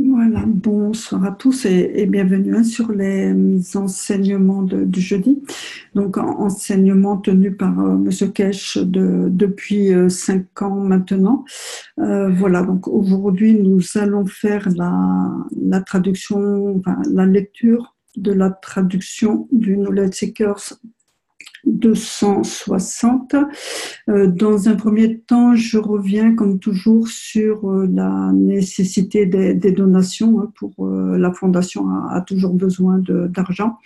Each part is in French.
Voilà, bonsoir à tous et bienvenue sur les enseignements du jeudi. Donc, enseignement tenu par Monsieur Kesh depuis 5 ans maintenant. Voilà, donc aujourd'hui, nous allons faire la traduction, enfin, la lecture de la traduction du Knowledge Seekers 260. Dans un premier temps, je reviens comme toujours sur la nécessité des donations. Pour la Fondation a toujours besoin d'argent.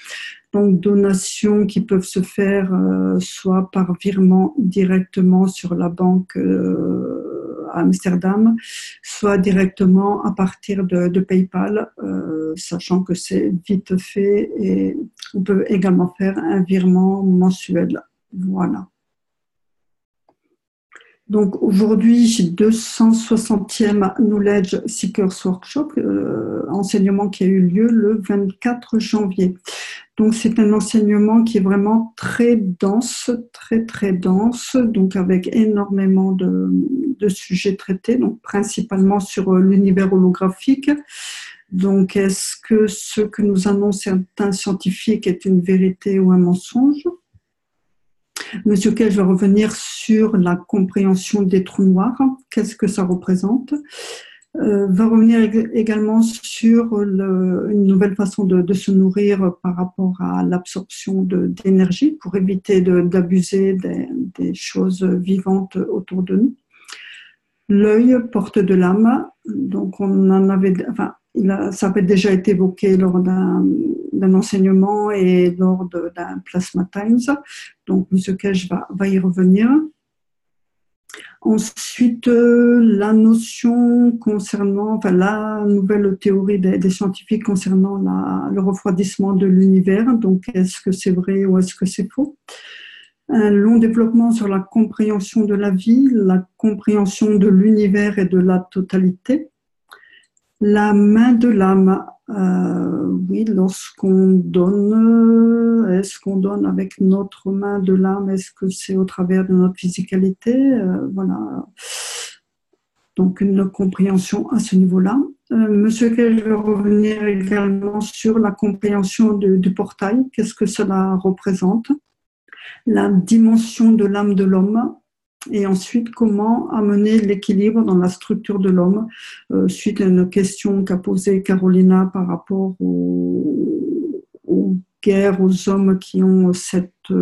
Donc, donations qui peuvent se faire soit par virement directement sur la banque à Amsterdam, soit directement à partir de PayPal, sachant que c'est vite fait et on peut également faire un virement mensuel. Voilà. Donc aujourd'hui, j'ai 260e Knowledge Seekers Workshop, enseignement qui a eu lieu le 24 janvier. Donc c'est un enseignement qui est vraiment très dense, très dense, donc avec énormément de sujets traités, donc principalement sur l'univers holographique. Donc est-ce que ce que nous annoncent certains scientifiques est une vérité ou un mensonge ? Monsieur Kesh va revenir sur la compréhension des trous noirs, qu'est-ce que ça représente. Va revenir également sur une nouvelle façon de se nourrir par rapport à l'absorption d'énergie pour éviter d'abuser des choses vivantes autour de nous. L'œil, porte de l'âme, donc on en avait, enfin, ça avait déjà été évoqué lors d'un enseignement et lors d'un Plasma Times. Donc, M. Kesh va y revenir. Ensuite, la notion concernant, enfin, la nouvelle théorie des scientifiques concernant le refroidissement de l'univers. Donc, est-ce que c'est vrai ou est-ce que c'est faux? Un long développement sur la compréhension de la vie, la compréhension de l'univers et de la totalité. La main de l'âme, oui, lorsqu'on donne, est-ce qu'on donne avec notre main de l'âme? Est-ce que c'est au travers de notre physicalité? Voilà. Donc, une compréhension à ce niveau-là. Monsieur Kesh va revenir également sur la compréhension du portail. Qu'est-ce que cela représente? La dimension de l'âme de l'homme. Et ensuite, comment amener l'équilibre dans la structure de l'homme, suite à une question qu'a posée Carolina par rapport aux guerres, aux hommes qui ont cette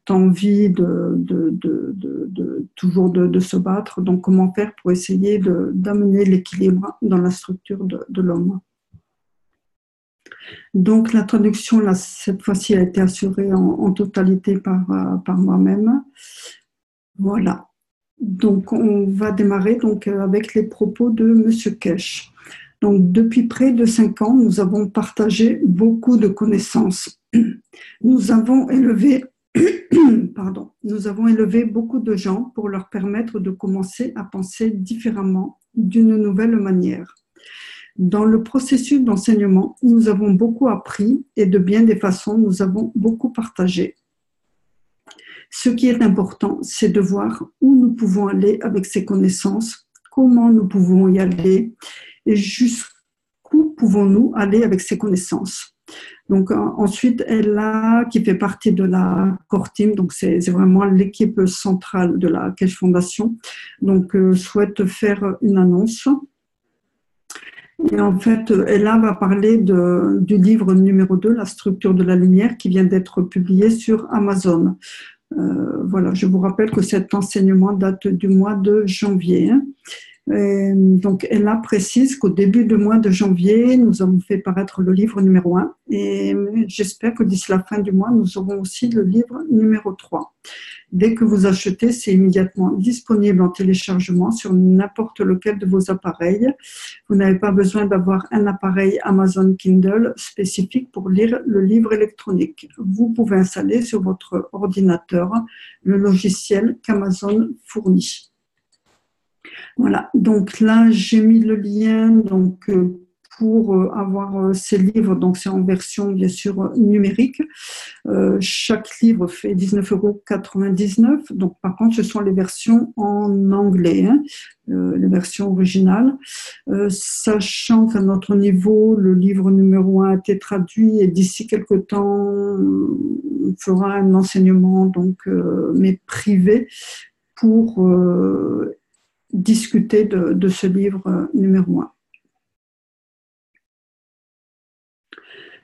envie toujours de se battre. Donc, comment faire pour essayer d'amener l'équilibre dans la structure de l'homme. Donc, la traduction, là, cette fois-ci, a été assurée en totalité par moi-même. Voilà. Donc, on va démarrer donc, avec les propos de M. Kesh. Donc, depuis près de 5 ans, nous avons partagé beaucoup de connaissances. Nous avons élevé beaucoup de gens pour leur permettre de commencer à penser différemment, d'une nouvelle manière. Dans le processus d'enseignement, nous avons beaucoup appris et de bien des façons, nous avons beaucoup partagé. Ce qui est important, c'est de voir où nous pouvons aller avec ces connaissances, comment nous pouvons y aller et jusqu'où pouvons-nous aller avec ces connaissances. Donc ensuite, Ella, qui fait partie de la Core Team, donc c'est vraiment l'équipe centrale de la Kesh Foundation, donc souhaite faire une annonce. Et en fait, Ella va parler du livre numéro 2, La structure de la lumière, qui vient d'être publié sur Amazon. Voilà, je vous rappelle que cet enseignement date du mois de janvier. Donc, Ella précise qu'au début du mois de janvier, nous avons fait paraître le livre numéro 1 et j'espère que d'ici la fin du mois, nous aurons aussi le livre numéro 3. Dès que vous achetez, c'est immédiatement disponible en téléchargement sur n'importe lequel de vos appareils. Vous n'avez pas besoin d'avoir un appareil Amazon Kindle spécifique pour lire le livre électronique. Vous pouvez installer sur votre ordinateur le logiciel qu'Amazon fournit. Voilà, donc là, j'ai mis le lien donc, pour avoir ces livres, donc c'est en version bien sûr numérique. Chaque livre fait 19,99 €. Donc par contre, ce sont les versions en anglais, hein, les versions originales. Sachant qu'à notre niveau, le livre numéro 1 a été traduit et d'ici quelques temps, on fera un enseignement donc, mais privé pour discuter de ce livre numéro 1.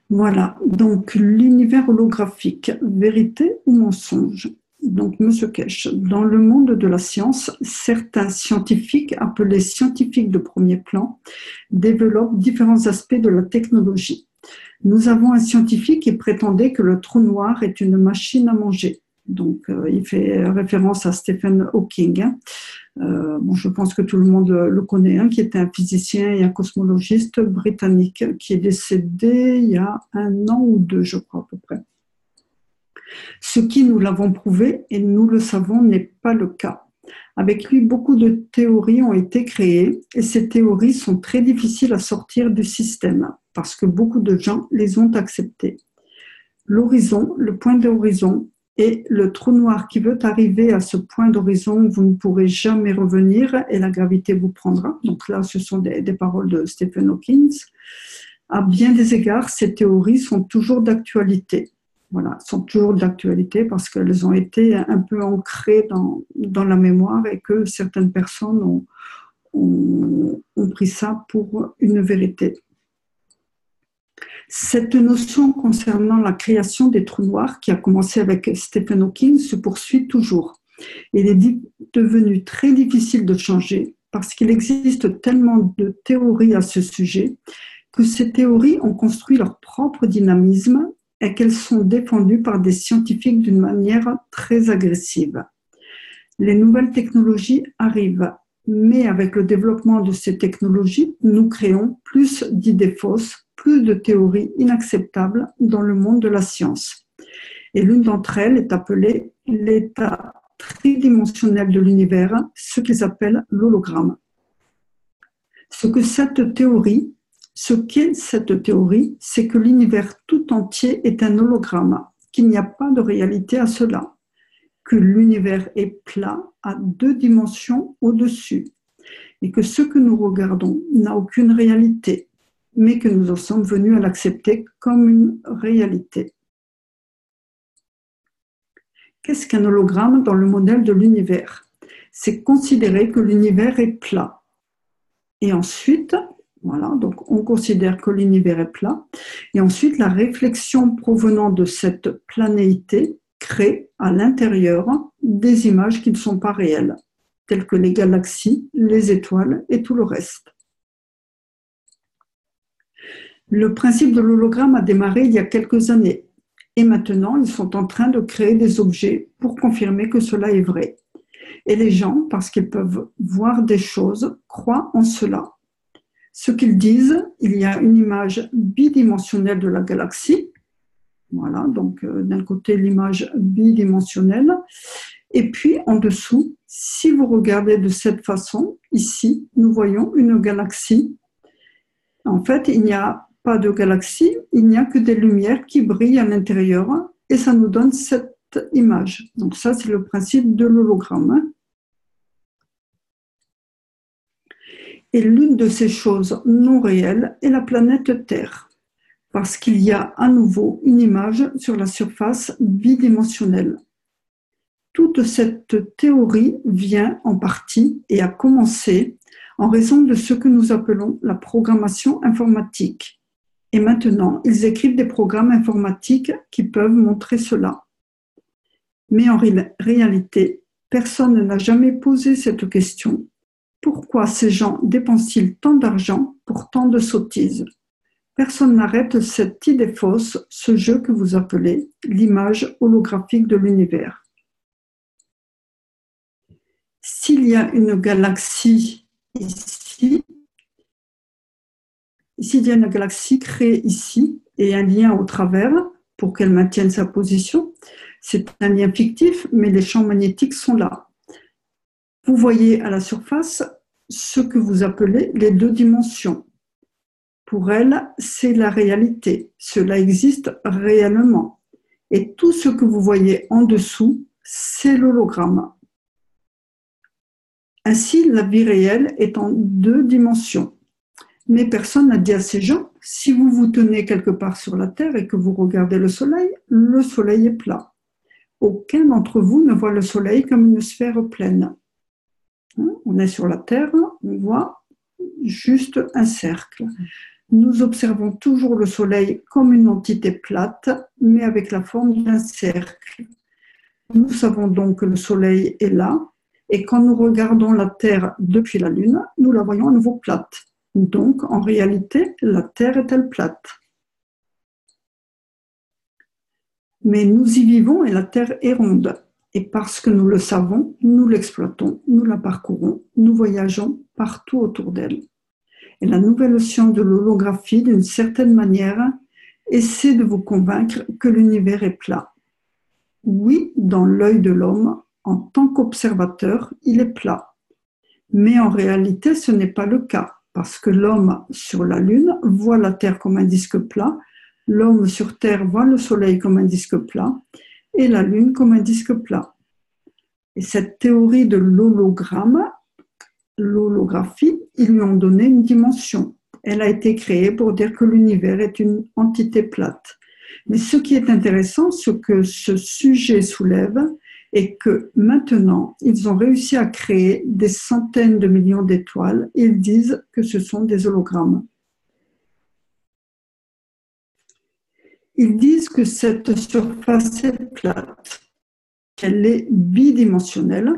Voilà, donc l'univers holographique, vérité ou mensonge? Donc, M. Kesh, dans le monde de la science, certains scientifiques, appelés scientifiques de premier plan, développent différents aspects de la technologie. Nous avons un scientifique qui prétendait que le trou noir est une machine à manger. Donc, il fait référence à Stephen Hawking. Bon, je pense que tout le monde le connaît, hein, qui était un physicien et un cosmologiste britannique qui est décédé il y a 1 an ou 2, je crois à peu près. Ce qui, nous l'avons prouvé et nous le savons, n'est pas le cas. Avec lui, beaucoup de théories ont été créées et ces théories sont très difficiles à sortir du système parce que beaucoup de gens les ont acceptées. L'horizon, le point d'horizon, et le trou noir qui veut arriver à ce point d'horizon, vous ne pourrez jamais revenir et la gravité vous prendra. Donc là, ce sont des paroles de Stephen Hawking. À bien des égards, ces théories sont toujours d'actualité. Voilà, sont toujours d'actualité parce qu'elles ont été un peu ancrées dans la mémoire et que certaines personnes ont pris ça pour une vérité. Cette notion concernant la création des trous noirs qui a commencé avec Stephen Hawking se poursuit toujours. Il est devenu très difficile de changer parce qu'il existe tellement de théories à ce sujet que ces théories ont construit leur propre dynamisme et qu'elles sont défendues par des scientifiques d'une manière très agressive. Les nouvelles technologies arrivent, mais avec le développement de ces technologies, nous créons plus d'idées fausses, plus de théories inacceptables dans le monde de la science. Et l'une d'entre elles est appelée l'état tridimensionnel de l'univers, ce qu'ils appellent l'hologramme. Ce qu'est cette théorie, c'est que l'univers tout entier est un hologramme, qu'il n'y a pas de réalité à cela, que l'univers est plat à 2 dimensions au-dessus, et que ce que nous regardons n'a aucune réalité, mais que nous en sommes venus à l'accepter comme une réalité. Qu'est-ce qu'un hologramme dans le modèle de l'univers? C'est considérer que l'univers est plat. Et ensuite, voilà, donc on considère que l'univers est plat. Et ensuite, la réflexion provenant de cette planéité crée à l'intérieur des images qui ne sont pas réelles, telles que les galaxies, les étoiles et tout le reste. Le principe de l'hologramme a démarré il y a quelques années. Et maintenant, ils sont en train de créer des objets pour confirmer que cela est vrai. Et les gens, parce qu'ils peuvent voir des choses, croient en cela. Ce qu'ils disent, il y a une image bidimensionnelle de la galaxie. Voilà, donc d'un côté l'image bidimensionnelle. Et puis en dessous, si vous regardez de cette façon, ici, nous voyons une galaxie. En fait, il n'y a pas de galaxie, il n'y a que des lumières qui brillent à l'intérieur et ça nous donne cette image. Donc ça, c'est le principe de l'hologramme. Et l'une de ces choses non réelles est la planète Terre, parce qu'il y a à nouveau une image sur la surface bidimensionnelle. Toute cette théorie vient en partie et a commencé en raison de ce que nous appelons la programmation informatique. Et maintenant, ils écrivent des programmes informatiques qui peuvent montrer cela. Mais en réalité, personne n'a jamais posé cette question. Pourquoi ces gens dépensent-ils tant d'argent pour tant de sottises? Personne n'arrête cette idée fausse, ce jeu que vous appelez l'image holographique de l'univers. S'il y a une galaxie ici, s'il y a une galaxie créée ici et un lien au travers pour qu'elle maintienne sa position, c'est un lien fictif, mais les champs magnétiques sont là. Vous voyez à la surface ce que vous appelez les 2 dimensions. Pour elle, c'est la réalité. Cela existe réellement. Et tout ce que vous voyez en dessous, c'est l'hologramme. Ainsi, la vie réelle est en 2 dimensions. Mais personne n'a dit à ces gens, si vous vous tenez quelque part sur la Terre et que vous regardez le Soleil est plat. Aucun d'entre vous ne voit le Soleil comme une sphère pleine. On est sur la Terre, on voit juste un cercle. Nous observons toujours le Soleil comme une entité plate, mais avec la forme d'un cercle. Nous savons donc que le Soleil est là, et quand nous regardons la Terre depuis la Lune, nous la voyons à nouveau plate. Donc, en réalité, la Terre est-elle plate? Mais nous y vivons et la Terre est ronde. Et parce que nous le savons, nous l'exploitons, nous la parcourons, nous voyageons partout autour d'elle. Et la nouvelle science de l'holographie, d'une certaine manière, essaie de vous convaincre que l'univers est plat. Oui, dans l'œil de l'homme, en tant qu'observateur, il est plat. Mais en réalité, ce n'est pas le cas, parce que l'homme sur la Lune voit la Terre comme un disque plat, l'homme sur Terre voit le Soleil comme un disque plat, et la Lune comme un disque plat. Et cette théorie de l'hologramme, l'holographie, ils lui ont donné une dimension. Elle a été créée pour dire que l'univers est une entité plate. Mais ce qui est intéressant, ce que ce sujet soulève, est que maintenant, ils ont réussi à créer des centaines de millions d'étoiles et ils disent que ce sont des hologrammes. Ils disent que cette surface est plate, qu'elle est bidimensionnelle,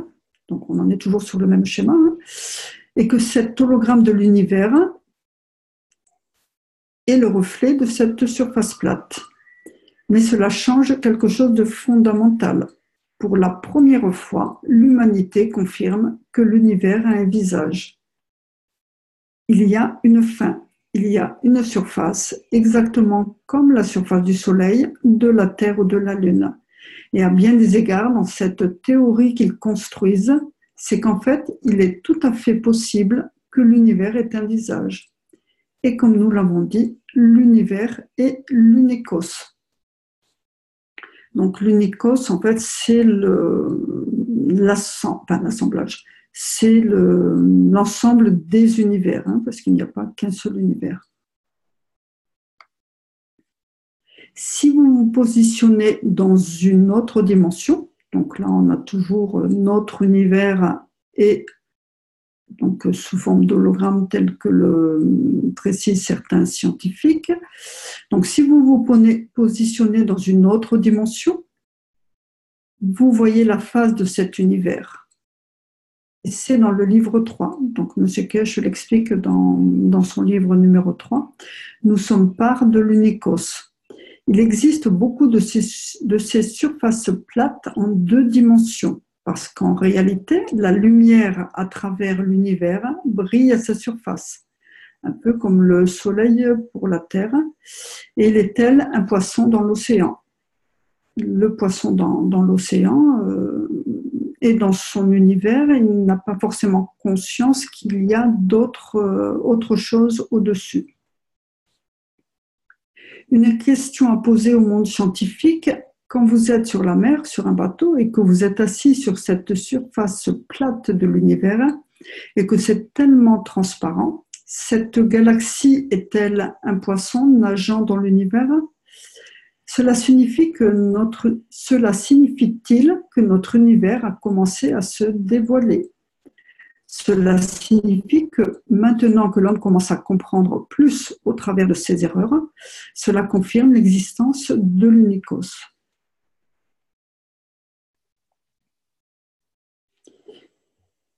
donc on en est toujours sur le même schéma, et que cet hologramme de l'univers est le reflet de cette surface plate. Mais cela change quelque chose de fondamental. Pour la première fois, l'humanité confirme que l'univers a un visage. Il y a une fin, il y a une surface, exactement comme la surface du Soleil, de la Terre ou de la Lune. Et à bien des égards, dans cette théorie qu'ils construisent, c'est qu'en fait, il est tout à fait possible que l'univers ait un visage. Et comme nous l'avons dit, l'univers est l'unikos. Donc l'unikos, en fait, c'est l'assemblage, c'est l'ensemble des univers, parce qu'il n'y a pas qu'un seul univers. Si vous vous positionnez dans une autre dimension, donc là on a toujours notre univers et donc sous forme d'hologramme tel que le précisent certains scientifiques. Donc si vous vous positionnez dans une autre dimension, vous voyez la face de cet univers. Et c'est dans le livre 3. Donc M. Kesh l'explique dans son livre numéro 3. Nous sommes part de l'unikos. Il existe beaucoup de ces surfaces plates en 2 dimensions. Parce qu'en réalité, la lumière à travers l'univers brille à sa surface, un peu comme le soleil pour la Terre, et il est tel un poisson dans l'océan. Le poisson dans l'océan est dans son univers, et il n'a pas forcément conscience qu'il y a autre chose au-dessus. Une question à poser au monde scientifique: quand vous êtes sur la mer, sur un bateau, et que vous êtes assis sur cette surface plate de l'univers, et que c'est tellement transparent, cette galaxie est-elle un poisson nageant dans l'univers? Cela signifie-t-il que notre univers a commencé à se dévoiler? Cela signifie que maintenant que l'homme commence à comprendre plus au travers de ses erreurs, cela confirme l'existence de l'unikos.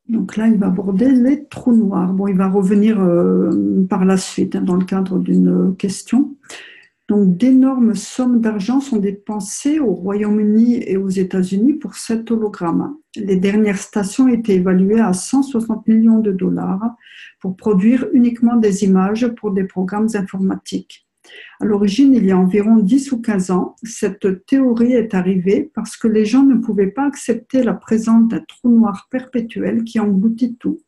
Donc là, il va aborder les trous noirs. Bon, il va revenir par la suite dans le cadre d'une question. Donc, d'énormes sommes d'argent sont dépensées au Royaume-Uni et aux États-Unis pour cet hologramme. Les dernières stations étaient évaluées à 160 millions de dollars pour produire uniquement des images pour des programmes informatiques. À l'origine, il y a environ 10 ou 15 ans, cette théorie est arrivée parce que les gens ne pouvaient pas accepter la présence d'un trou noir perpétuel qui engloutit tout.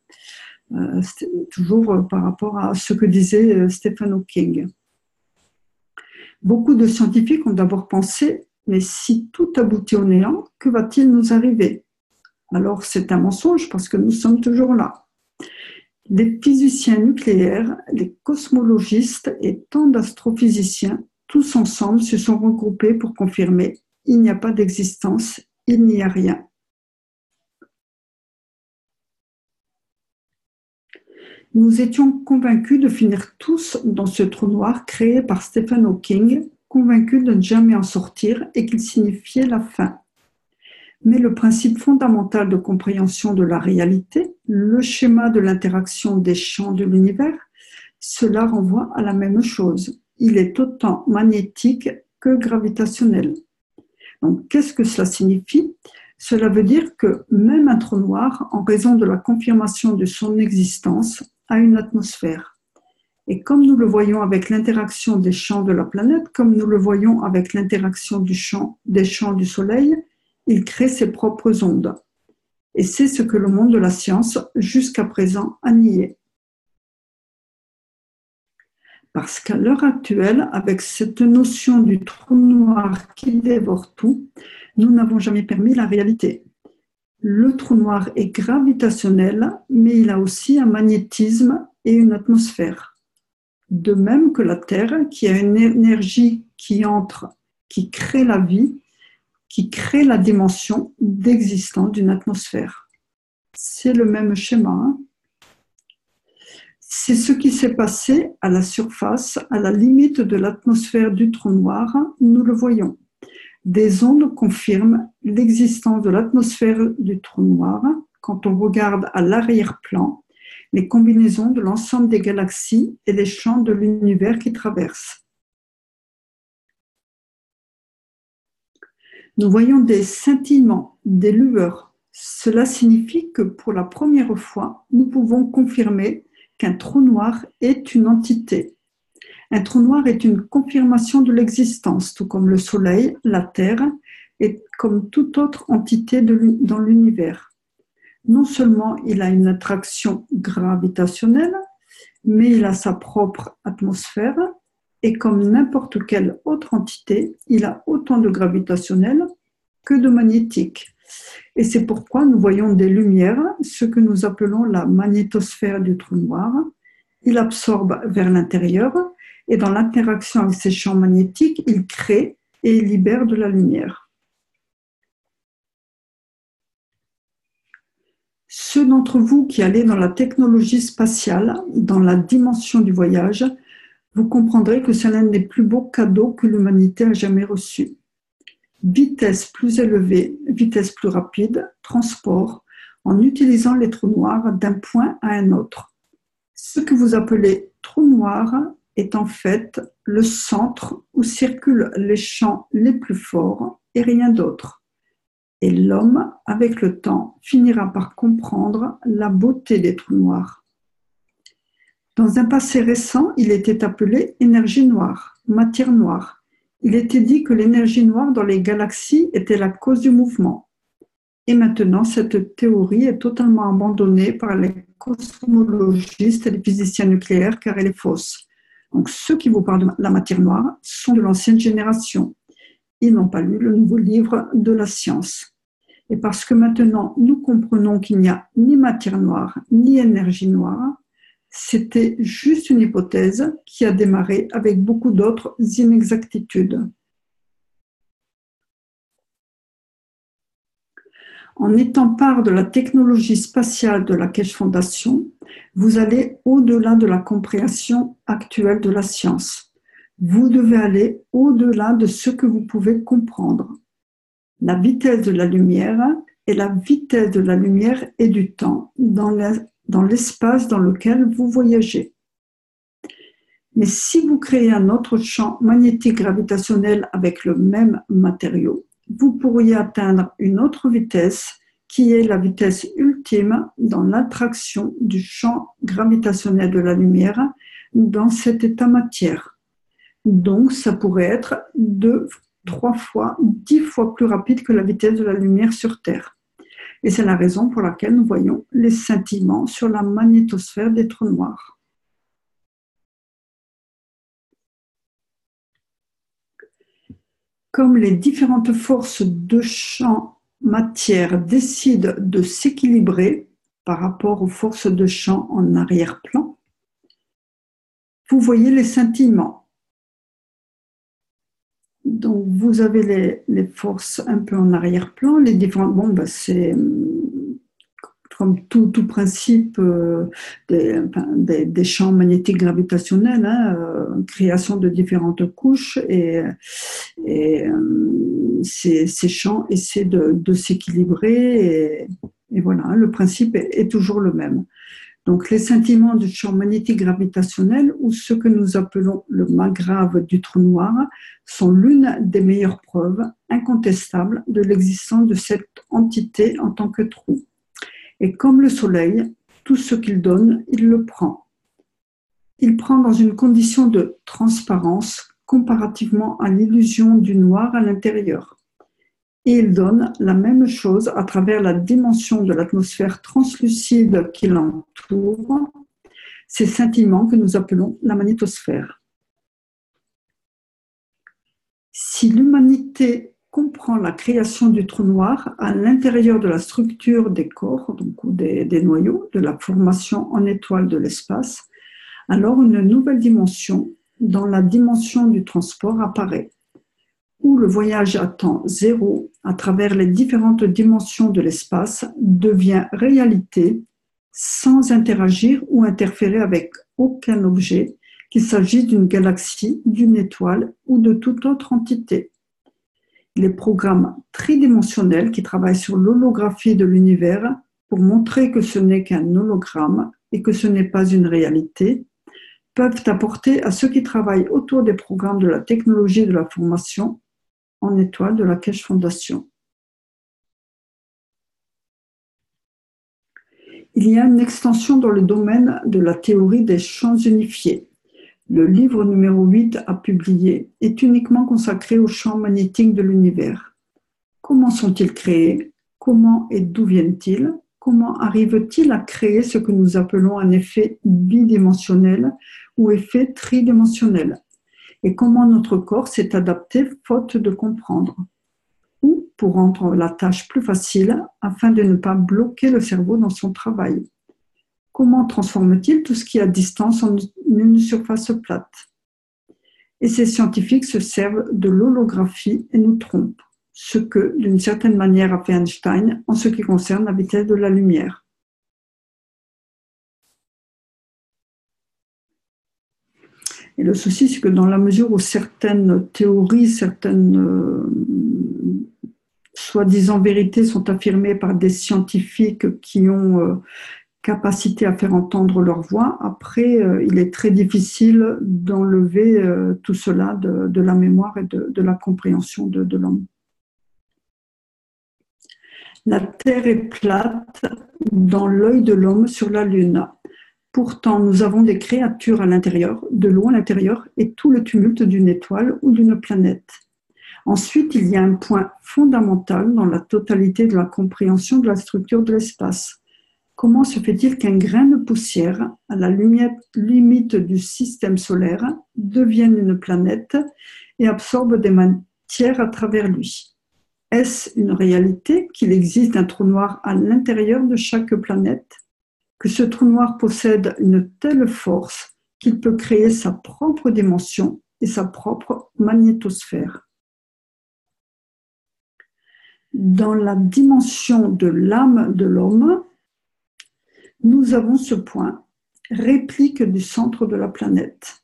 Toujours par rapport à ce que disait Stephen Hawking. Beaucoup de scientifiques ont d'abord pensé: mais si tout aboutit au néant, que va-t-il nous arriver? Alors c'est un mensonge parce que nous sommes toujours là. Les physiciens nucléaires, les cosmologistes et tant d'astrophysiciens, tous ensemble se sont regroupés pour confirmer: il n'y a pas d'existence, il n'y a rien. Nous étions convaincus de finir tous dans ce trou noir créé par Stephen Hawking, convaincus de ne jamais en sortir et qu'il signifiait la fin. Mais le principe fondamental de compréhension de la réalité, le schéma de l'interaction des champs de l'univers, cela renvoie à la même chose. Il est autant magnétique que gravitationnel. Donc, qu'est-ce que cela signifie? Cela veut dire que même un trou noir, en raison de la confirmation de son existence, a une atmosphère. Et comme nous le voyons avec l'interaction des champs de la planète, comme nous le voyons avec l'interaction des champs du Soleil, il crée ses propres ondes. Et c'est ce que le monde de la science, jusqu'à présent, a nié. Parce qu'à l'heure actuelle, avec cette notion du trou noir qui dévore tout, nous n'avons jamais permis la réalité. Le trou noir est gravitationnel, mais il a aussi un magnétisme et une atmosphère. De même que la Terre, qui a une énergie qui crée la vie, qui crée la dimension d'existence d'une atmosphère. C'est le même schéma. C'est ce qui s'est passé à la surface, à la limite de l'atmosphère du trou noir, nous le voyons. Des ondes confirment l'existence de l'atmosphère du trou noir quand on regarde à l'arrière-plan les combinaisons de l'ensemble des galaxies et les champs de l'univers qui traversent. Nous voyons des scintillements, des lueurs. Cela signifie que pour la première fois, nous pouvons confirmer qu'un trou noir est une entité. Un trou noir est une confirmation de l'existence, tout comme le Soleil, la Terre, et comme toute autre entité dans l'univers. Non seulement il a une attraction gravitationnelle, mais il a sa propre atmosphère, et comme n'importe quelle autre entité, il a autant de gravitationnel que de magnétique. Et c'est pourquoi nous voyons des lumières, ce que nous appelons la magnétosphère du trou noir. Il absorbe vers l'intérieur, et dans l'interaction avec ces champs magnétiques, il crée et libère de la lumière. Ceux d'entre vous qui allez dans la technologie spatiale, dans la dimension du voyage, vous comprendrez que c'est l'un des plus beaux cadeaux que l'humanité a jamais reçus. Vitesse plus élevée, vitesse plus rapide, transport, en utilisant les trous noirs d'un point à un autre. Ce que vous appelez trou noir est en fait le centre où circulent les champs les plus forts et rien d'autre. Et l'homme, avec le temps, finira par comprendre la beauté des trous noirs. Dans un passé récent, il était appelé énergie noire, matière noire. Il était dit que l'énergie noire dans les galaxies était la cause du mouvement. Et maintenant, cette théorie est totalement abandonnée par les cosmologistes et les physiciens nucléaires car elle est fausse. Donc, ceux qui vous parlent de la matière noire sont de l'ancienne génération. Ils n'ont pas lu le nouveau livre de la science. Et parce que maintenant, nous comprenons qu'il n'y a ni matière noire, ni énergie noire, c'était juste une hypothèse qui a démarré avec beaucoup d'autres inexactitudes. En étant part de la technologie spatiale de la Keshe Foundation, vous allez au-delà de la compréhension actuelle de la science. Vous devez aller au-delà de ce que vous pouvez comprendre. La vitesse de la lumière est la vitesse de la lumière et du temps dans l'espace dans lequel vous voyagez. Mais si vous créez un autre champ magnétique gravitationnel avec le même matériau, vous pourriez atteindre une autre vitesse qui est la vitesse ultime dans l'attraction du champ gravitationnel de la lumière dans cet état matière. Donc, ça pourrait être 2, 3 fois, 10 fois plus rapide que la vitesse de la lumière sur Terre. Et c'est la raison pour laquelle nous voyons les scintillements sur la magnétosphère des trous noirs. Comme les différentes forces de champ matière décident de s'équilibrer par rapport aux forces de champ en arrière-plan, vous voyez les scintillements. Donc, vous avez les forces un peu en arrière-plan, les différentes. C'est comme tout principe des champs magnétiques gravitationnels, création de différentes couches et ces champs essaient de s'équilibrer et voilà, le principe est toujours le même. Donc, les scintillements du champ magnétique gravitationnel, ou ce que nous appelons le magrave du trou noir, sont l'une des meilleures preuves incontestables de l'existence de cette entité en tant que trou. Et comme le Soleil, tout ce qu'il donne, il le prend. Il prend dans une condition de transparence comparativement à l'illusion du noir à l'intérieur. Et il donne la même chose à travers la dimension de l'atmosphère translucide qui l'entoure, ces scintillements que nous appelons la magnétosphère. Si l'humanité comprend la création du trou noir à l'intérieur de la structure des corps, donc, ou des noyaux, de la formation en étoile de l'espace, alors une nouvelle dimension, dans la dimension du transport, apparaît, où le voyage à temps zéro, à travers les différentes dimensions de l'espace, devient réalité sans interagir ou interférer avec aucun objet, qu'il s'agisse d'une galaxie, d'une étoile ou de toute autre entité. Les programmes tridimensionnels qui travaillent sur l'holographie de l'univers pour montrer que ce n'est qu'un hologramme et que ce n'est pas une réalité, peuvent apporter à ceux qui travaillent autour des programmes de la technologie de la formation en étoile de la Keshe Foundation. Il y a une extension dans le domaine de la théorie des champs unifiés. Le livre numéro 8 à publier est uniquement consacré aux champs magnétiques de l'univers. Comment sont-ils créés? Comment et d'où viennent-ils? Comment arrivent-ils à créer ce que nous appelons un effet bidimensionnel ou effet tridimensionnel? Et comment notre corps s'est adapté faute de comprendre? Ou pour rendre la tâche plus facile afin de ne pas bloquer le cerveau dans son travail? Comment transforme-t-il tout ce qui est à distance en une surface plate? Et ces scientifiques se servent de l'holographie et nous trompent, ce que, d'une certaine manière, a fait Einstein en ce qui concerne la vitesse de la lumière. Et le souci, c'est que dans la mesure où certaines théories, certaines soi-disant vérités sont affirmées par des scientifiques qui ont capacité à faire entendre leur voix, après, il est très difficile d'enlever tout cela de la mémoire et de la compréhension de l'homme. La Terre est plate dans l'œil de l'homme sur la Lune. Pourtant, nous avons des créatures à l'intérieur, de l'eau à l'intérieur, et tout le tumulte d'une étoile ou d'une planète. Ensuite, il y a un point fondamental dans la totalité de la compréhension de la structure de l'espace. Comment se fait-il qu'un grain de poussière, à la limite du système solaire, devienne une planète et absorbe des matières à travers lui? Est-ce une réalité qu'il existe un trou noir à l'intérieur de chaque planète? Que ce trou noir possède une telle force qu'il peut créer sa propre dimension et sa propre magnétosphère? Dans la dimension de l'âme de l'homme, nous avons ce point, réplique du centre de la planète.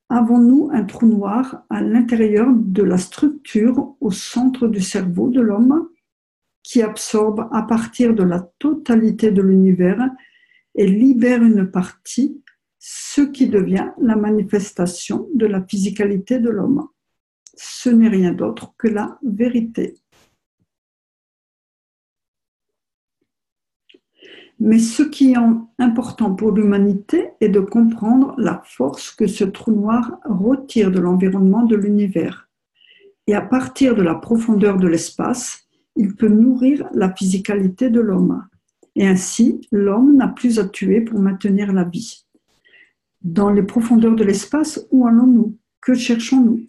Avons-nous un trou noir à l'intérieur de la structure au centre du cerveau de l'homme qui absorbe à partir de la totalité de l'univers et libère une partie, ce qui devient la manifestation de la physicalité de l'homme? Ce n'est rien d'autre que la vérité. Mais ce qui est important pour l'humanité est de comprendre la force que ce trou noir retire de l'environnement de l'univers. Et à partir de la profondeur de l'espace, il peut nourrir la physicalité de l'homme. Et ainsi, l'homme n'a plus à tuer pour maintenir la vie. Dans les profondeurs de l'espace, où allons-nous? Que cherchons-nous?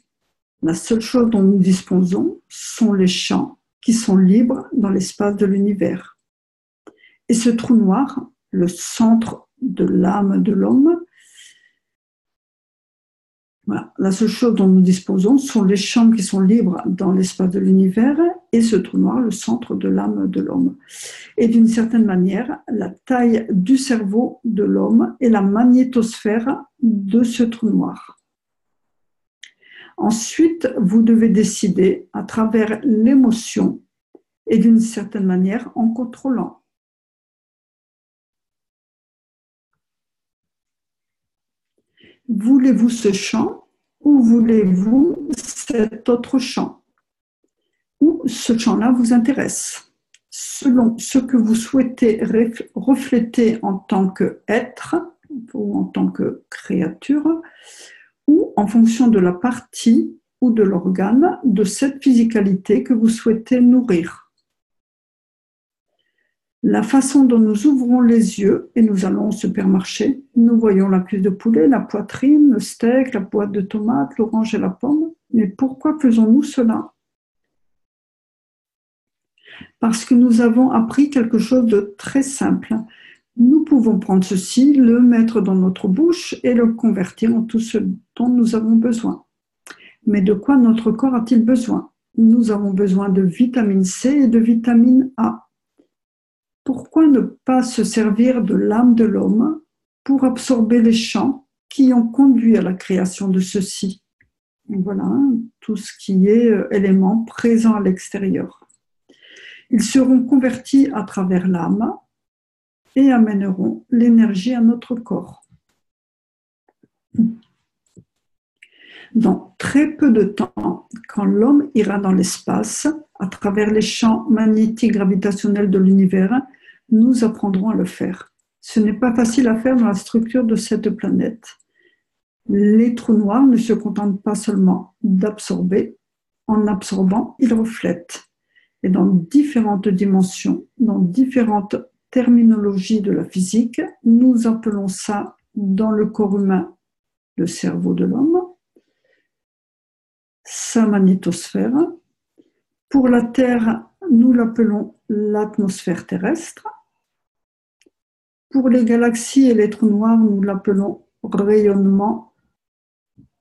La seule chose dont nous disposons sont les champs qui sont libres dans l'espace de l'univers. Et ce trou noir, le centre de l'âme de l'homme, voilà, la seule chose dont nous disposons sont les champs qui sont libres dans l'espace de l'univers et ce trou noir, le centre de l'âme de l'homme. Et d'une certaine manière, la taille du cerveau de l'homme est la magnétosphère de ce trou noir. Ensuite, vous devez décider à travers l'émotion et d'une certaine manière en contrôlant. Voulez-vous ce champ ou voulez-vous cet autre champ? Ou ce champ-là vous intéresse? Selon ce que vous souhaitez refléter en tant qu'être ou en tant que créature, ou en fonction de la partie ou de l'organe de cette physicalité que vous souhaitez nourrir. La façon dont nous ouvrons les yeux et nous allons au supermarché, nous voyons la cuisse de poulet, la poitrine, le steak, la boîte de tomates, l'orange et la pomme. Mais pourquoi faisons-nous cela? Parce que nous avons appris quelque chose de très simple. Nous pouvons prendre ceci, le mettre dans notre bouche et le convertir en tout ce dont nous avons besoin. Mais de quoi notre corps a-t-il besoin? Nous avons besoin de vitamine C et de vitamine A. Pourquoi ne pas se servir de l'âme de l'homme pour absorber les champs qui ont conduit à la création de ceci? Voilà, tout ce qui est élément présent à l'extérieur. Ils seront convertis à travers l'âme et amèneront l'énergie à notre corps. Dans très peu de temps, quand l'homme ira dans l'espace, à travers les champs magnétiques gravitationnels de l'univers, nous apprendrons à le faire. Ce n'est pas facile à faire dans la structure de cette planète. Les trous noirs ne se contentent pas seulement d'absorber. En absorbant, ils reflètent. Et dans différentes dimensions, dans différentes terminologies de la physique, nous appelons ça, dans le corps humain, le cerveau de l'homme, sa magnétosphère. Pour la Terre, nous l'appelons l'atmosphère terrestre. Pour les galaxies et les trous noirs, nous l'appelons rayonnement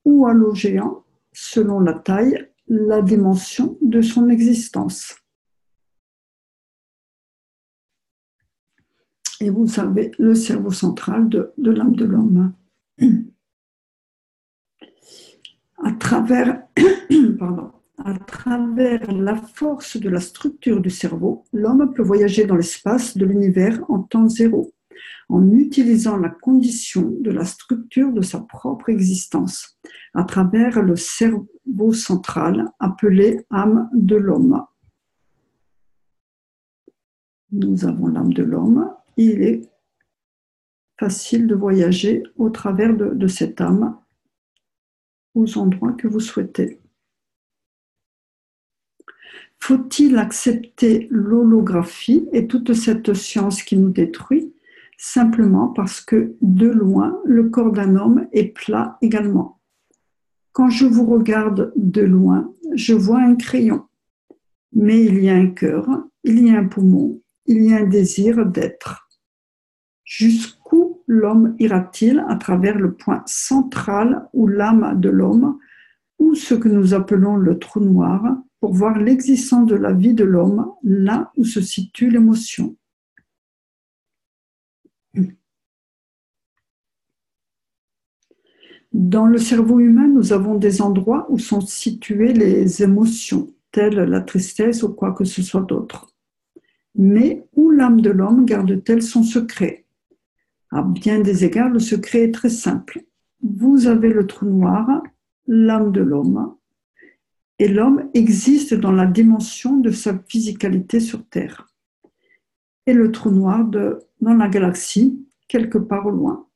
ou halo géant, selon la taille, la dimension de son existence. Et vous savez, le cerveau central de l'âme de l'homme. À travers la force de la structure du cerveau, l'homme peut voyager dans l'espace de l'univers en temps zéro, en utilisant la condition de la structure de sa propre existence, à travers le cerveau central appelé âme de l'homme. Nous avons l'âme de l'homme. Il est facile de voyager au travers de cette âme aux endroits que vous souhaitez. Faut-il accepter l'holographie et toute cette science qui nous détruit, simplement parce que, de loin, le corps d'un homme est plat également? Quand je vous regarde de loin, je vois un crayon, mais il y a un cœur, il y a un poumon, il y a un désir d'être. Jusqu'où l'homme ira-t-il à travers le point central ou l'âme de l'homme, ou ce que nous appelons le trou noir, pour voir l'existence de la vie de l'homme, là où se situe l'émotion? Dans le cerveau humain, nous avons des endroits où sont situées les émotions, telles la tristesse ou quoi que ce soit d'autre. Mais où l'âme de l'homme garde-t-elle son secret? À bien des égards, le secret est très simple. Vous avez le trou noir, l'âme de l'homme, et l'homme existe dans la dimension de sa physicalité sur Terre. Et le trou noir dans la galaxie, quelque part au loin.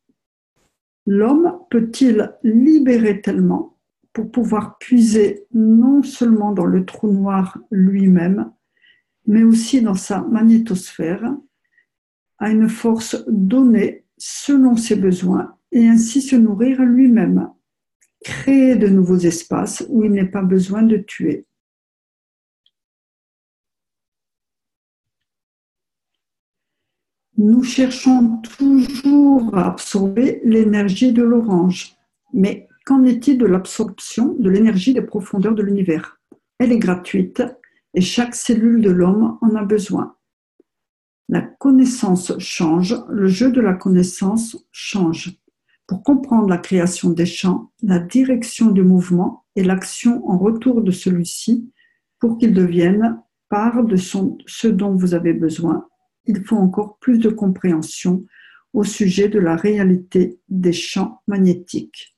L'homme peut-il libérer tellement pour pouvoir puiser non seulement dans le trou noir lui-même, mais aussi dans sa magnétosphère, à une force donnée selon ses besoins et ainsi se nourrir lui-même, créer de nouveaux espaces où il n'est pas besoin de tuer. Nous cherchons toujours à absorber l'énergie de l'orange. Mais qu'en est-il de l'absorption de l'énergie des profondeurs de l'univers? Elle est gratuite et chaque cellule de l'homme en a besoin. La connaissance change, le jeu de la connaissance change. Pour comprendre la création des champs, la direction du mouvement et l'action en retour de celui-ci, pour qu'il devienne part de ce dont vous avez besoin, il faut encore plus de compréhension au sujet de la réalité des champs magnétiques.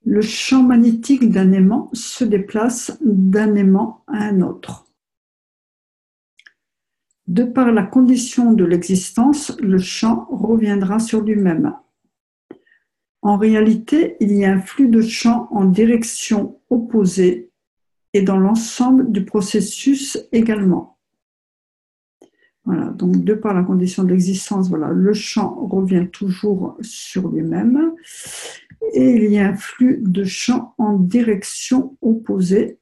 Le champ magnétique d'un aimant se déplace d'un aimant à un autre. De par la condition de l'existence, le champ reviendra sur lui-même. En réalité, il y a un flux de champs en direction opposée et dans l'ensemble du processus également. Voilà, donc de par la condition de l'existence, voilà, le champ revient toujours sur lui-même et il y a un flux de champs en direction opposée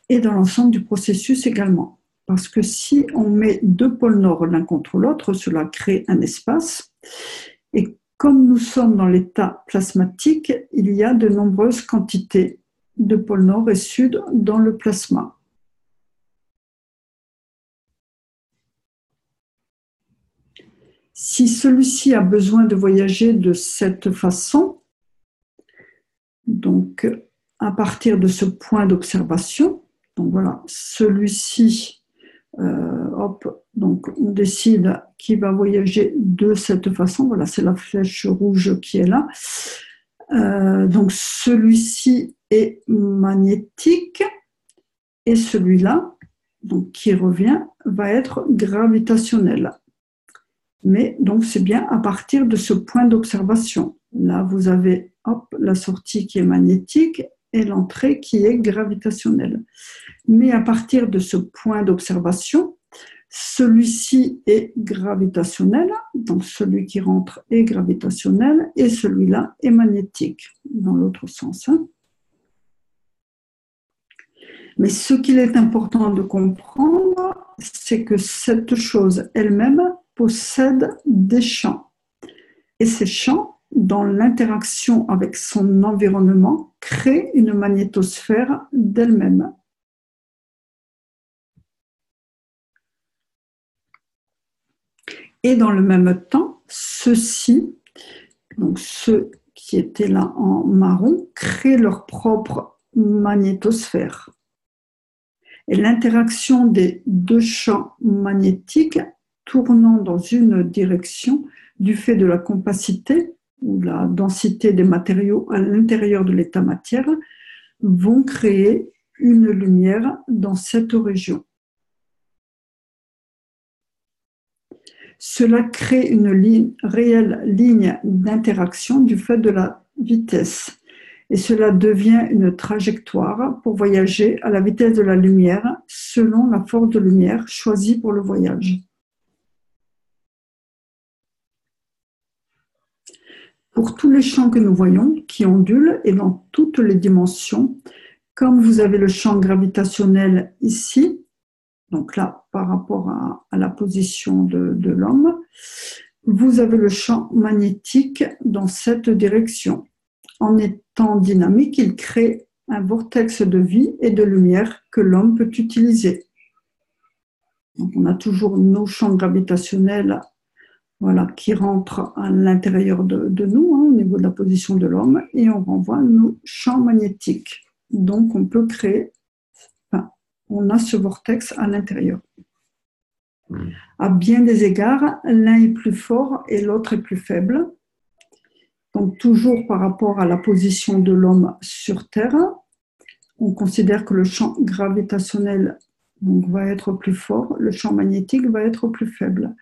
et dans l'ensemble du processus également. Parce que si on met deux pôles nord l'un contre l'autre, cela crée un espace. Et comme nous sommes dans l'état plasmatique, il y a de nombreuses quantités de pôles nord et sud dans le plasma. Si celui-ci a besoin de voyager de cette façon, donc à partir de ce point d'observation, donc voilà, celui-ci, donc on décide qu'il va voyager de cette façon. Voilà, c'est la flèche rouge qui est là. Donc celui-ci est magnétique et celui-là, donc qui revient, va être gravitationnel. Mais donc c'est bien à partir de ce point d'observation. Là, vous avez la sortie qui est magnétique et l'entrée qui est gravitationnelle. Mais à partir de ce point d'observation, celui-ci est gravitationnel, donc celui qui rentre est gravitationnel et celui-là est magnétique, dans l'autre sens. Mais ce qu'il est important de comprendre, c'est que cette chose elle-même possède des champs. Et ces champs, dans l'interaction avec son environnement, créent une magnétosphère d'elle-même. Et dans le même temps, ceux-ci, donc ceux qui étaient là en marron, créent leur propre magnétosphère. Et l'interaction des deux champs magnétiques tournant dans une direction du fait de la compacité ou la densité des matériaux à l'intérieur de l'état matière vont créer une lumière dans cette région. Cela crée une réelle ligne d'interaction du fait de la vitesse. Et cela devient une trajectoire pour voyager à la vitesse de la lumière selon la force de lumière choisie pour le voyage. Pour tous les champs que nous voyons, qui ondulent et dans toutes les dimensions, comme vous avez le champ gravitationnel ici, donc là, par rapport à la position de l'homme, vous avez le champ magnétique dans cette direction. En étant dynamique, il crée un vortex de vie et de lumière que l'homme peut utiliser. Donc, on a toujours nos champs gravitationnels, voilà, qui rentrent à l'intérieur de nous, au niveau de la position de l'homme, et on renvoie nos champs magnétiques. Donc, on peut créer, on a ce vortex à l'intérieur. À bien des égards, l'un est plus fort et l'autre est plus faible. Donc, toujours par rapport à la position de l'homme sur Terre, on considère que le champ gravitationnel donc, va être plus fort, le champ magnétique va être plus faible.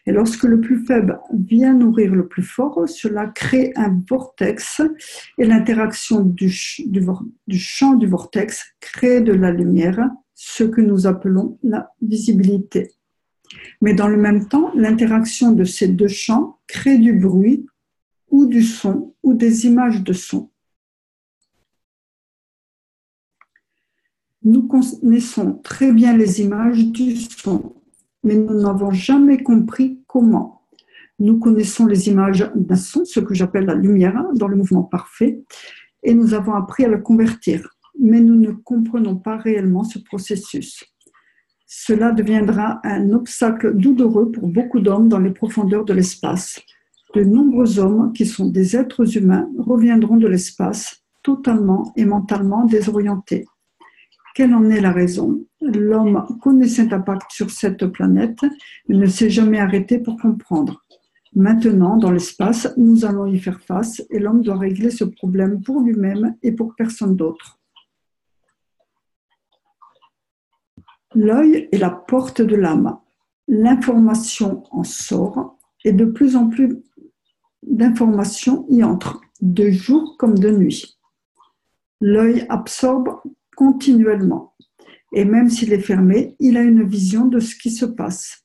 Et lorsque le plus faible vient nourrir le plus fort, cela crée un vortex et l'interaction du champ du vortex crée de la lumière, ce que nous appelons la visibilité. Mais dans le même temps, l'interaction de ces deux champs crée du bruit ou du son ou des images de son. Nous connaissons très bien les images du son, mais nous n'avons jamais compris comment. Nous connaissons les images d'un son, ce que j'appelle la lumière, dans le mouvement parfait, et nous avons appris à le convertir, mais nous ne comprenons pas réellement ce processus. Cela deviendra un obstacle douloureux pour beaucoup d'hommes dans les profondeurs de l'espace. De nombreux hommes, qui sont des êtres humains, reviendront de l'espace totalement et mentalement désorientés. Quelle en est la raison? L'homme connaît cet impact sur cette planète, mais ne s'est jamais arrêté pour comprendre. Maintenant, dans l'espace, nous allons y faire face et l'homme doit régler ce problème pour lui-même et pour personne d'autre. L'œil est la porte de l'âme. L'information en sort et de plus en plus d'informations y entrent, de jour comme de nuit. L'œil absorbe continuellement et même s'il est fermé, il a une vision de ce qui se passe.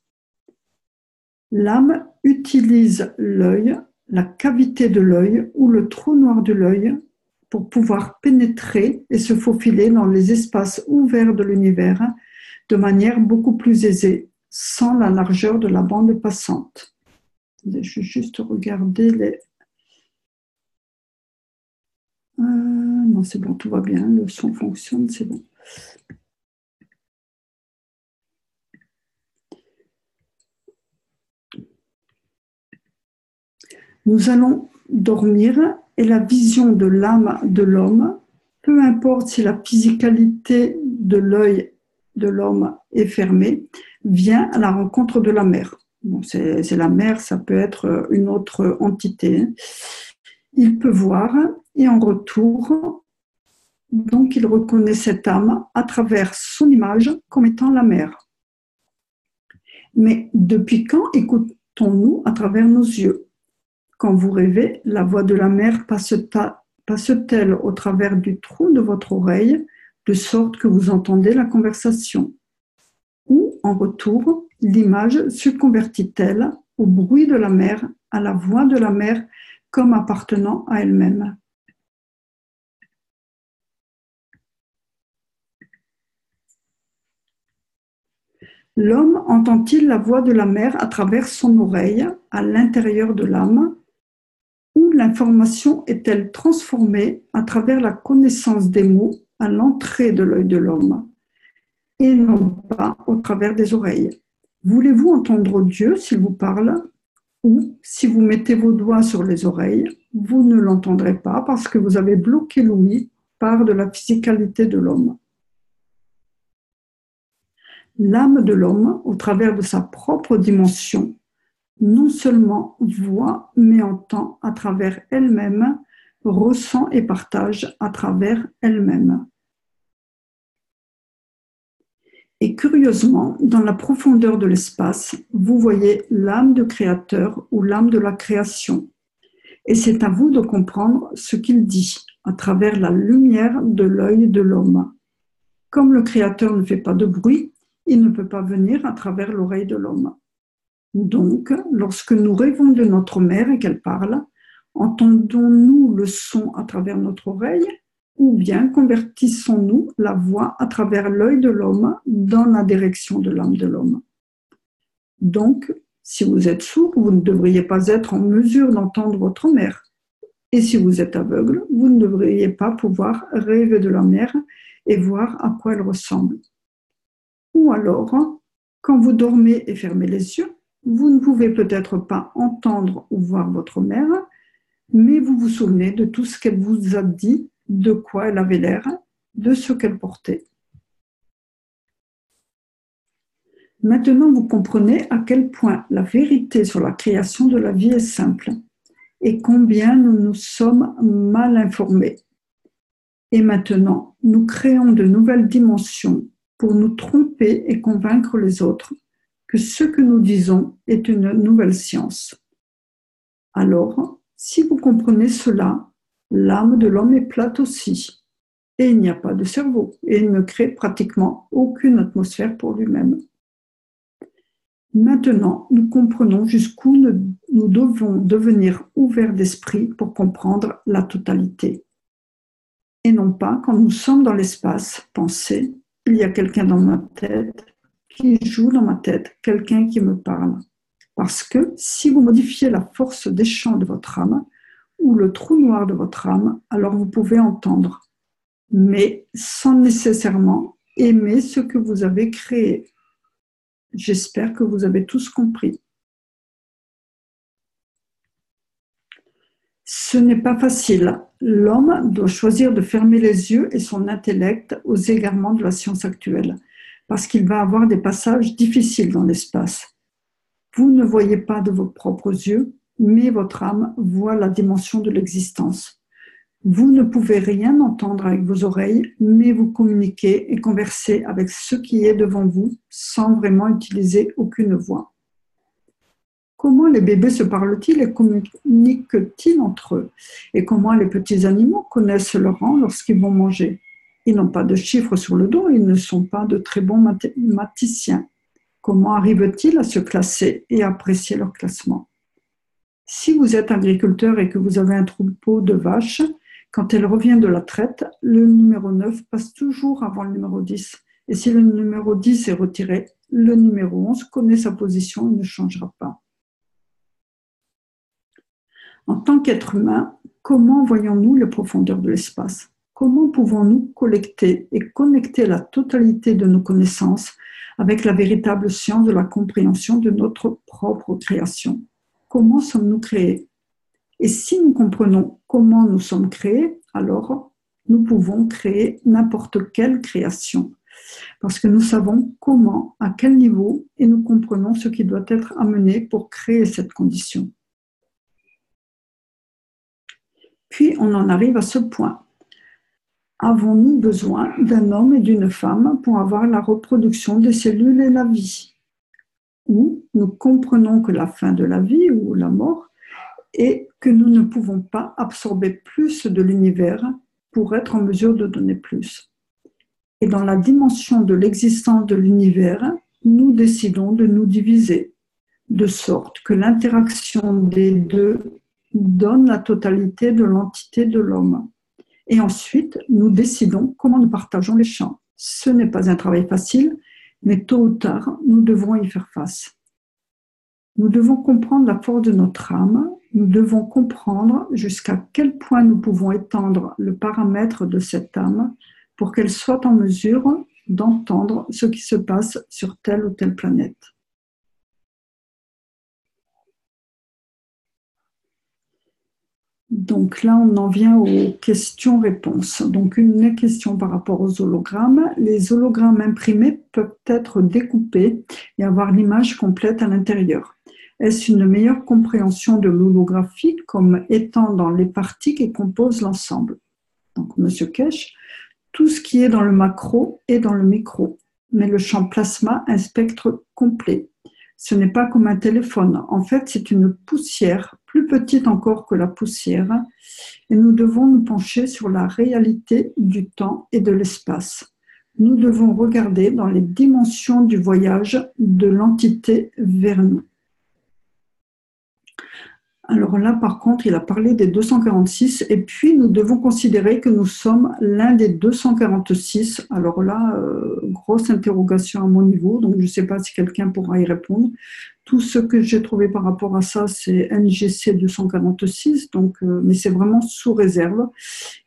L'âme utilise l'œil, la cavité de l'œil ou le trou noir de l'œil pour pouvoir pénétrer et se faufiler dans les espaces ouverts de l'univers de manière beaucoup plus aisée, sans la largeur de la bande passante. Je vais juste regarder les... non, c'est bon, tout va bien, le son fonctionne, c'est bon. Nous allons dormir et la vision de l'âme de l'homme Peu importe si la physicalité de l'œil de l'homme est fermée, vient à la rencontre de la mer. Bon, c'est la mer, ça peut être une autre entité. Il peut voir et en retour, donc il reconnaît cette âme à travers son image comme étant la mer. Mais depuis quand écoutons-nous à travers nos yeux? Quand vous rêvez, la voix de la mer passe-t-elle au travers du trou de votre oreille, de sorte que vous entendez la conversation? Ou, en retour, l'image se convertit-elle au bruit de la mer, à la voix de la mer, comme appartenant à elle-même? L'homme entend-il la voix de la mer à travers son oreille, à l'intérieur de l'âme, ou l'information est-elle transformée à travers la connaissance des mots à l'entrée de l'œil de l'homme, et non pas au travers des oreilles? Voulez-vous entendre Dieu s'il vous parle? Ou si vous mettez vos doigts sur les oreilles, vous ne l'entendrez pas parce que vous avez bloqué l'ouïe par de la physicalité de l'homme. L'âme de l'homme, au travers de sa propre dimension, non seulement voit, mais entend à travers elle-même, ressent et partage à travers elle-même. Et curieusement, dans la profondeur de l'espace, vous voyez l'âme du Créateur ou l'âme de la création. Et c'est à vous de comprendre ce qu'il dit à travers la lumière de l'œil de l'homme. Comme le Créateur ne fait pas de bruit, il ne peut pas venir à travers l'oreille de l'homme. Donc, lorsque nous rêvons de notre mère et qu'elle parle, entendons-nous le son à travers notre oreille ou bien convertissons-nous la voix à travers l'œil de l'homme dans la direction de l'âme de l'homme? Donc, si vous êtes sourd, vous ne devriez pas être en mesure d'entendre votre mère. Et si vous êtes aveugle, vous ne devriez pas pouvoir rêver de la mère et voir à quoi elle ressemble. Ou alors, quand vous dormez et fermez les yeux, vous ne pouvez peut-être pas entendre ou voir votre mère, mais vous vous souvenez de tout ce qu'elle vous a dit, de quoi elle avait l'air, de ce qu'elle portait. Maintenant, vous comprenez à quel point la vérité sur la création de la vie est simple et combien nous nous sommes mal informés. Et maintenant, nous créons de nouvelles dimensions pour nous tromper et convaincre les autres que ce que nous disons est une nouvelle science. Alors, si vous comprenez cela, l'âme de l'homme est plate aussi, et il n'y a pas de cerveau, et il ne crée pratiquement aucune atmosphère pour lui-même. Maintenant, nous comprenons jusqu'où nous devons devenir ouverts d'esprit pour comprendre la totalité. Et non pas quand nous sommes dans l'espace, penser, il y a quelqu'un dans ma tête, qui joue dans ma tête, quelqu'un qui me parle. Parce que si vous modifiez la force des champs de votre âme ou le trou noir de votre âme, alors vous pouvez entendre, mais sans nécessairement aimer ce que vous avez créé. J'espère que vous avez tous compris. Ce n'est pas facile. L'homme doit choisir de fermer les yeux et son intellect aux égarements de la science actuelle, parce qu'il va avoir des passages difficiles dans l'espace. Vous ne voyez pas de vos propres yeux, mais votre âme voit la dimension de l'existence. Vous ne pouvez rien entendre avec vos oreilles, mais vous communiquez et conversez avec ce qui est devant vous sans vraiment utiliser aucune voix. Comment les bébés se parlent-ils et communiquent-ils entre eux? Et comment les petits animaux connaissent leur rang lorsqu'ils vont manger? Ils n'ont pas de chiffres sur le dos, ils ne sont pas de très bons mathématiciens. Comment arrivent-ils à se classer et à apprécier leur classement? Si vous êtes agriculteur et que vous avez un troupeau de vaches, quand elle revient de la traite, le numéro 9 passe toujours avant le numéro 10. Et si le numéro 10 est retiré, le numéro 11 connaît sa position et ne changera pas. En tant qu'être humain, comment voyons-nous les profondeurs de l'espace? Comment pouvons-nous collecter et connecter la totalité de nos connaissances avec la véritable science de la compréhension de notre propre création? Comment sommes-nous créés? Et si nous comprenons comment nous sommes créés, alors nous pouvons créer n'importe quelle création. Parce que nous savons comment, à quel niveau, et nous comprenons ce qui doit être amené pour créer cette condition. Puis on en arrive à ce point. Avons-nous besoin d'un homme et d'une femme pour avoir la reproduction des cellules et la vie? Ou nous comprenons que la fin de la vie ou la mort est que nous ne pouvons pas absorber plus de l'univers pour être en mesure de donner plus. Et dans la dimension de l'existence de l'univers, nous décidons de nous diviser, de sorte que l'interaction des deux donne la totalité de l'entité de l'homme. Et ensuite, nous décidons comment nous partageons les champs. Ce n'est pas un travail facile, mais tôt ou tard, nous devrons y faire face. Nous devons comprendre la force de notre âme, nous devons comprendre jusqu'à quel point nous pouvons étendre le paramètre de cette âme pour qu'elle soit en mesure d'entendre ce qui se passe sur telle ou telle planète. Donc là, on en vient aux questions-réponses. Donc une question par rapport aux hologrammes. Les hologrammes imprimés peuvent être découpés et avoir l'image complète à l'intérieur. Est-ce une meilleure compréhension de l'holographie comme étant dans les parties qui composent l'ensemble? Donc Monsieur Kesh, tout ce qui est dans le macro est dans le micro, mais le champ plasma a un spectre complet. Ce n'est pas comme un téléphone. En fait, c'est une poussière, plus petite encore que la poussière, et nous devons nous pencher sur la réalité du temps et de l'espace. Nous devons regarder dans les dimensions du voyage de l'entité vers nous. Alors là, par contre, il a parlé des 246, et puis nous devons considérer que nous sommes l'un des 246. Alors là, grosse interrogation à mon niveau, donc je ne sais pas si quelqu'un pourra y répondre. Tout ce que j'ai trouvé par rapport à ça, c'est NGC 246, donc, mais c'est vraiment sous réserve,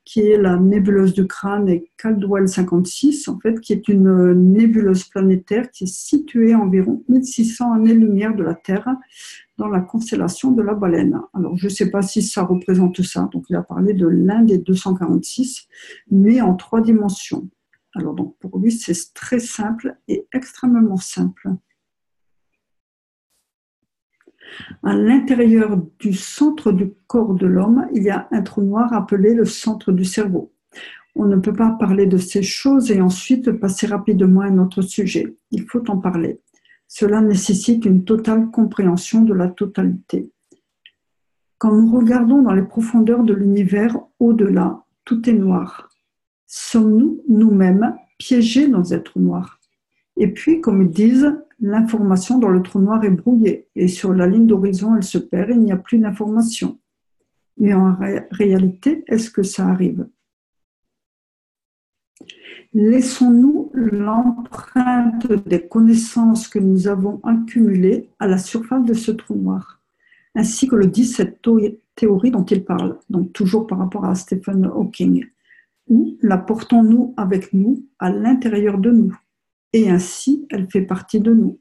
qui est la nébuleuse du crâne, et Caldwell 56, en fait, qui est une nébuleuse planétaire qui est située à environ 1600 années-lumière de la Terre, dans la constellation de la baleine. Alors, je ne sais pas si ça représente ça. Donc, il a parlé de l'un des 246, mais en 3 dimensions. Alors, donc, pour lui, c'est très simple et extrêmement simple. À l'intérieur du centre du corps de l'homme, il y a un trou noir appelé le centre du cerveau. On ne peut pas parler de ces choses et ensuite passer rapidement à un autre sujet. Il faut en parler. Cela nécessite une totale compréhension de la totalité. Quand nous regardons dans les profondeurs de l'univers au-delà, tout est noir. Sommes-nous nous-mêmes piégés dans un trou noir? Et puis, comme ils disent, l'information dans le trou noir est brouillée et sur la ligne d'horizon, elle se perd et il n'y a plus d'information. Mais en réalité, est-ce que ça arrive? Laissons-nous l'empreinte des connaissances que nous avons accumulées à la surface de ce trou noir, ainsi que le dit cette théorie dont il parle, donc toujours par rapport à Stephen Hawking, ou la portons-nous avec nous à l'intérieur de nous, et ainsi elle fait partie de nous.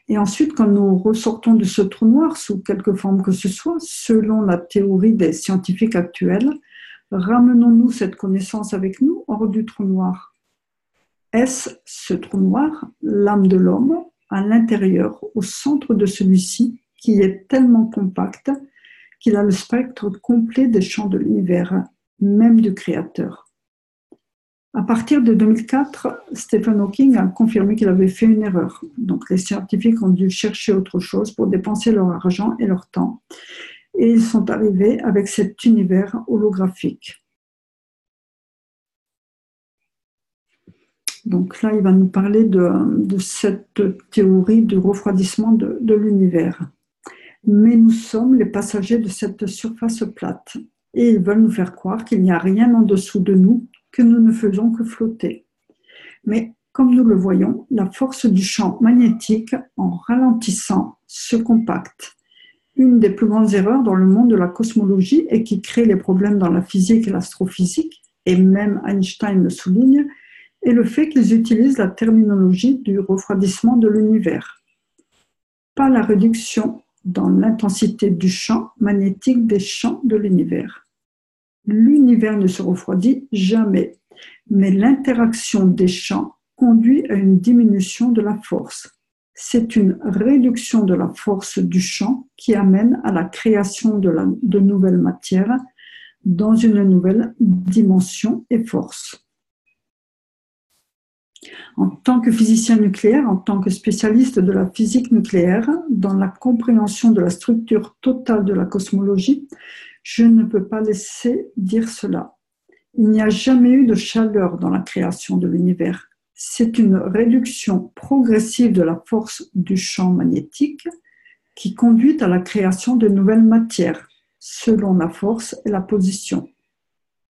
Et ensuite, quand nous ressortons de ce trou noir, sous quelque forme que ce soit, selon la théorie des scientifiques actuels, ramenons-nous cette connaissance avec nous hors du trou noir? Est-ce ce trou noir, l'âme de l'homme, à l'intérieur, au centre de celui-ci, qui est tellement compact qu'il a le spectre complet des champs de l'univers, même du Créateur? À partir de 2004, Stephen Hawking a confirmé qu'il avait fait une erreur. Donc les scientifiques ont dû chercher autre chose pour dépenser leur argent et leur temps. Et ils sont arrivés avec cet univers holographique. Donc là, il va nous parler de cette théorie du refroidissement de l'univers. Mais nous sommes les passagers de cette surface plate. Et ils veulent nous faire croire qu'il n'y a rien en dessous de nous, que nous ne faisons que flotter. Mais comme nous le voyons, la force du champ magnétique, en ralentissant, se compacte. Une des plus grandes erreurs dans le monde de la cosmologie et qui crée les problèmes dans la physique et l'astrophysique, et même Einstein le souligne, est le fait qu'ils utilisent la terminologie du refroidissement de l'univers. Pas la réduction dans l'intensité du champ magnétique des champs de l'univers. L'univers ne se refroidit jamais, mais l'interaction des champs conduit à une diminution de la force. C'est une réduction de la force du champ qui amène à la création de nouvelles matières dans une nouvelle dimension et force. En tant que physicien nucléaire, en tant que spécialiste de la physique nucléaire, dans la compréhension de la structure totale de la cosmologie, je ne peux pas laisser dire cela. Il n'y a jamais eu de chaleur dans la création de l'univers. C'est une réduction progressive de la force du champ magnétique qui conduit à la création de nouvelles matières, selon la force et la position.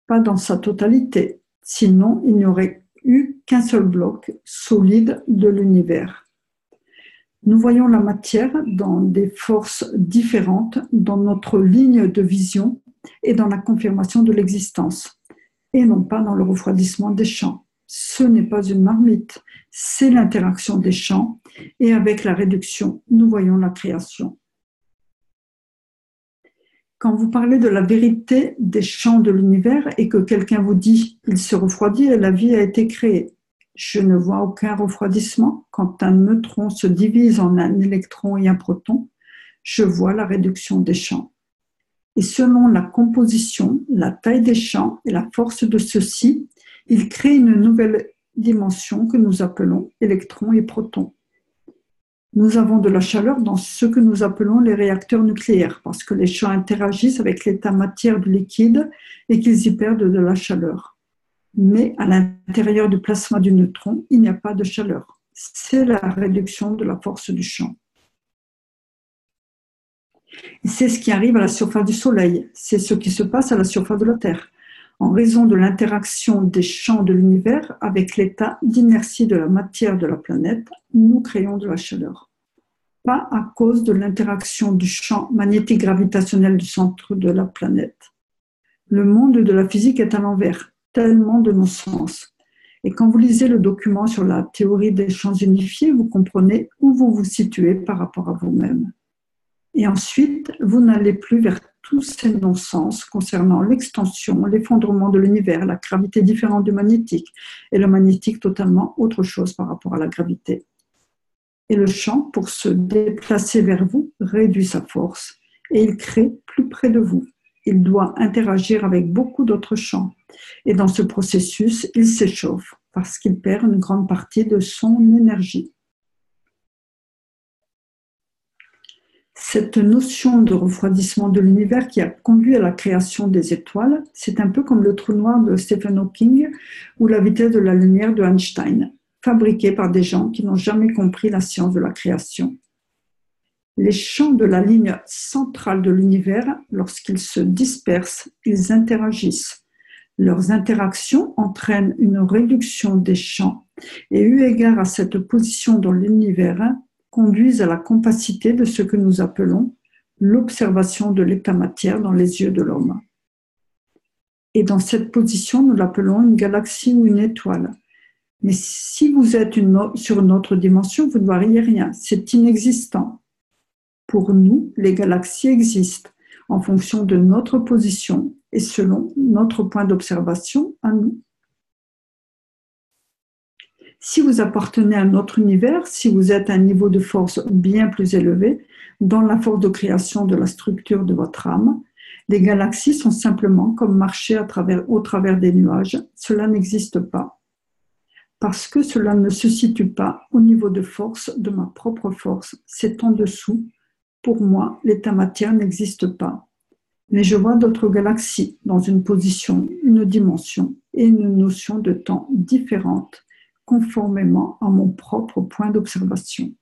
Pas dans sa totalité, sinon il n'y aurait eu qu'un seul bloc solide de l'univers. Nous voyons la matière dans des forces différentes dans notre ligne de vision et dans la confirmation de l'existence, et non pas dans le refroidissement des champs. Ce n'est pas une marmite, c'est l'interaction des champs, et avec la réduction, nous voyons la création. Quand vous parlez de la vérité des champs de l'univers et que quelqu'un vous dit « il se refroidit et la vie a été créée », je ne vois aucun refroidissement. Quand un neutron se divise en un électron et un proton, je vois la réduction des champs. Et selon la composition, la taille des champs et la force de ceux-ci, il crée une nouvelle dimension que nous appelons électrons et protons. Nous avons de la chaleur dans ce que nous appelons les réacteurs nucléaires, parce que les champs interagissent avec l'état matière du liquide et qu'ils y perdent de la chaleur. Mais à l'intérieur du plasma du neutron, il n'y a pas de chaleur. C'est la réduction de la force du champ. Et c'est ce qui arrive à la surface du Soleil, c'est ce qui se passe à la surface de la Terre, en raison de l'interaction des champs de l'univers avec l'état d'inertie de la matière de la planète, nous créons de la chaleur. Pas à cause de l'interaction du champ magnétique gravitationnel du centre de la planète. Le monde de la physique est à l'envers, tellement de non-sens. Et quand vous lisez le document sur la théorie des champs unifiés, vous comprenez où vous vous situez par rapport à vous-même. Et ensuite, vous n'allez plus vers tous ces non-sens concernant l'extension, l'effondrement de l'univers, la gravité différente du magnétique, et le magnétique totalement autre chose par rapport à la gravité. Et le champ, pour se déplacer vers vous, réduit sa force, et il crée plus près de vous. Il doit interagir avec beaucoup d'autres champs. Et dans ce processus, il s'échauffe, parce qu'il perd une grande partie de son énergie. Cette notion de refroidissement de l'univers qui a conduit à la création des étoiles, c'est un peu comme le trou noir de Stephen Hawking ou la vitesse de la lumière de Einstein, fabriqués par des gens qui n'ont jamais compris la science de la création. Les champs de la ligne centrale de l'univers, lorsqu'ils se dispersent, ils interagissent. Leurs interactions entraînent une réduction des champs et eu égard à cette position dans l'univers, conduisent à la compacité de ce que nous appelons l'observation de l'état matière dans les yeux de l'homme. Et dans cette position, nous l'appelons une galaxie ou une étoile. Mais si vous êtes sur une autre dimension, vous ne voyez rien, c'est inexistant. Pour nous, les galaxies existent en fonction de notre position et selon notre point d'observation à nous. Si vous appartenez à notre univers, si vous êtes à un niveau de force bien plus élevé, dans la force de création de la structure de votre âme, les galaxies sont simplement comme marcher au travers des nuages. Cela n'existe pas. Parce que cela ne se situe pas au niveau de force de ma propre force, c'est en dessous. Pour moi, l'état matière n'existe pas. Mais je vois d'autres galaxies dans une position, une dimension et une notion de temps différente, conformément à mon propre point d'observation.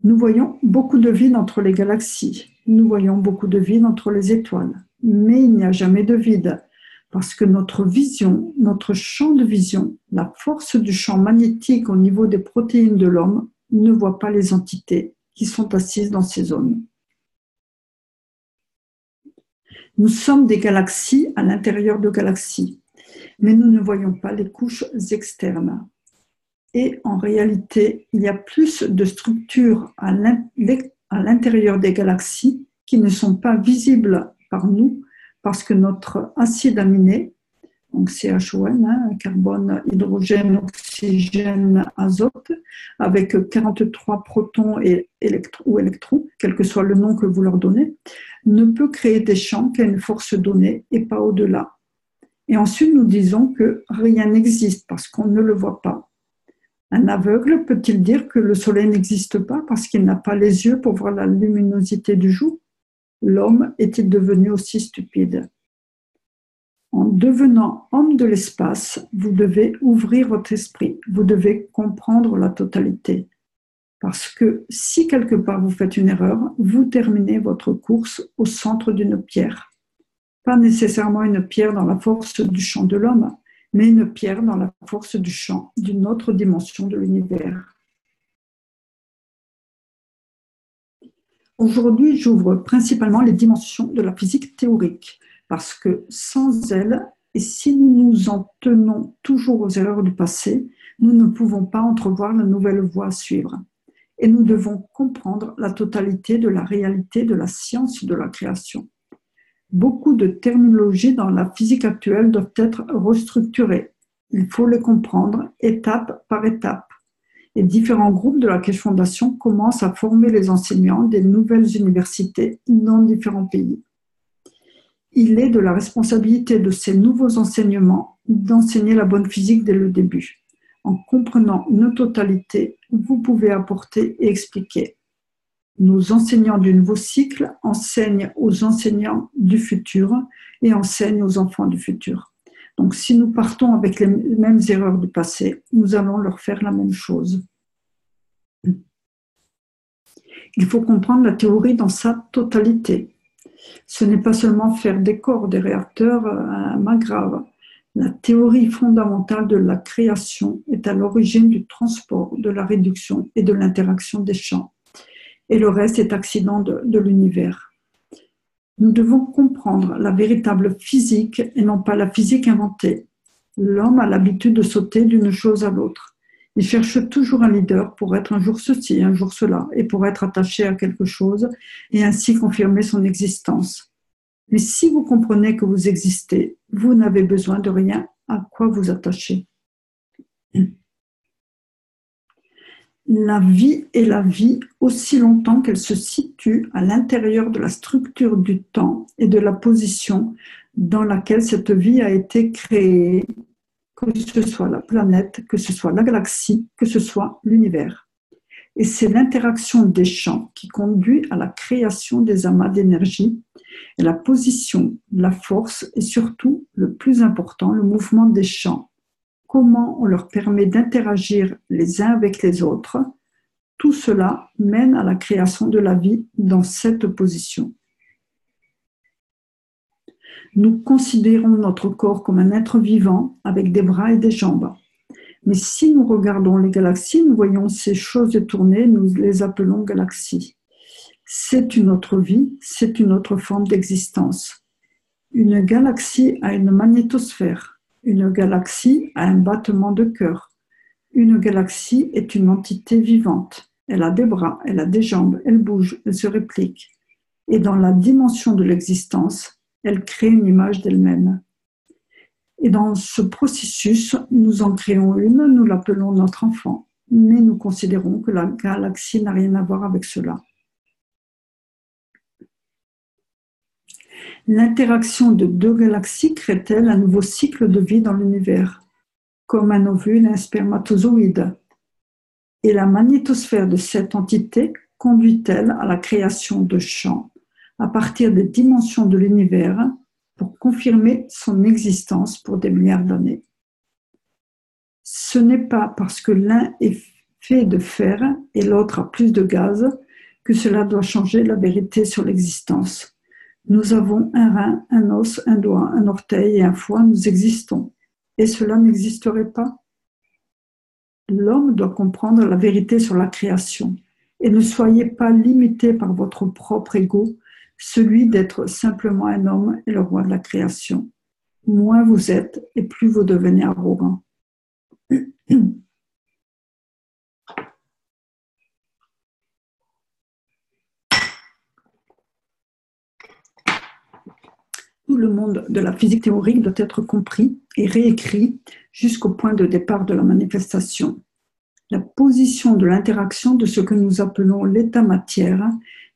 Nous voyons beaucoup de vide entre les galaxies, nous voyons beaucoup de vide entre les étoiles, mais il n'y a jamais de vide, parce que notre vision, notre champ de vision, la force du champ magnétique au niveau des protéines de l'homme ne voit pas les entités qui sont assises dans ces zones. Nous sommes des galaxies à l'intérieur de galaxies, mais nous ne voyons pas les couches externes. Et en réalité, il y a plus de structures à l'intérieur des galaxies qui ne sont pas visibles par nous parce que notre acide aminé, donc CHON, carbone, hydrogène, oxygène, azote, avec 43 protons ou électrons, quel que soit le nom que vous leur donnez, ne peut créer des champs qu'à une force donnée et pas au-delà. Et ensuite, nous disons que rien n'existe parce qu'on ne le voit pas. Un aveugle peut-il dire que le soleil n'existe pas parce qu'il n'a pas les yeux pour voir la luminosité du jour? L'homme est-il devenu aussi stupide? En devenant homme de l'espace, vous devez ouvrir votre esprit, vous devez comprendre la totalité. Parce que si quelque part vous faites une erreur, vous terminez votre course au centre d'une pierre. Pas nécessairement une pierre dans la force du champ de l'homme, mais une pierre dans la force du champ d'une autre dimension de l'univers. Aujourd'hui, j'ouvre principalement les dimensions de la physique théorique, parce que sans elles, et si nous nous en tenons toujours aux erreurs du passé, nous ne pouvons pas entrevoir la nouvelle voie à suivre. Et nous devons comprendre la totalité de la réalité de la science de la création. Beaucoup de terminologies dans la physique actuelle doivent être restructurées. Il faut les comprendre étape par étape. Et différents groupes de la Keshe Fondation commencent à former les enseignants des nouvelles universités dans différents pays. Il est de la responsabilité de ces nouveaux enseignements d'enseigner la bonne physique dès le début. En comprenant une totalité, vous pouvez apporter et expliquer. Nos enseignants du nouveau cycle enseignent aux enseignants du futur et enseignent aux enfants du futur. Donc, si nous partons avec les mêmes erreurs du passé, nous allons leur faire la même chose. Il faut comprendre la théorie dans sa totalité. Ce n'est pas seulement faire des corps, des réacteurs à main grave. La théorie fondamentale de la création est à l'origine du transport, de la réduction et de l'interaction des champs. Et le reste est accident de l'univers. Nous devons comprendre la véritable physique et non pas la physique inventée. L'homme a l'habitude de sauter d'une chose à l'autre. Il cherche toujours un leader pour être un jour ceci, un jour cela, et pour être attaché à quelque chose et ainsi confirmer son existence. Mais si vous comprenez que vous existez, vous n'avez besoin de rien à quoi vous attacher. La vie est la vie aussi longtemps qu'elle se situe à l'intérieur de la structure du temps et de la position dans laquelle cette vie a été créée, que ce soit la planète, que ce soit la galaxie, que ce soit l'univers. Et c'est l'interaction des champs qui conduit à la création des amas d'énergie et la position, la force et surtout, le plus important, le mouvement des champs. Comment on leur permet d'interagir les uns avec les autres. Tout cela mène à la création de la vie dans cette position. Nous considérons notre corps comme un être vivant avec des bras et des jambes. Mais si nous regardons les galaxies, nous voyons ces choses tourner, nous les appelons galaxies. C'est une autre vie, c'est une autre forme d'existence. Une galaxie a une magnétosphère. Une galaxie a un battement de cœur. Une galaxie est une entité vivante. Elle a des bras, elle a des jambes, elle bouge, elle se réplique. Et dans la dimension de l'existence, elle crée une image d'elle-même. Et dans ce processus, nous en créons une, nous l'appelons notre enfant. Mais nous considérons que la galaxie n'a rien à voir avec cela. L'interaction de deux galaxies crée-t-elle un nouveau cycle de vie dans l'univers, comme un ovule et un spermatozoïde? Et la magnétosphère de cette entité conduit-elle à la création de champs à partir des dimensions de l'univers pour confirmer son existence pour des milliards d'années? Ce n'est pas parce que l'un est fait de fer et l'autre a plus de gaz que cela doit changer la vérité sur l'existence. Nous avons un rein, un os, un doigt, un orteil et un foie, nous existons. Et cela n'existerait pas? L'homme doit comprendre la vérité sur la création. Et ne soyez pas limité par votre propre ego, celui d'être simplement un homme et le roi de la création. Moins vous êtes et plus vous devenez arrogant. Tout le monde de la physique théorique doit être compris et réécrit jusqu'au point de départ de la manifestation. La position de l'interaction de ce que nous appelons l'état-matière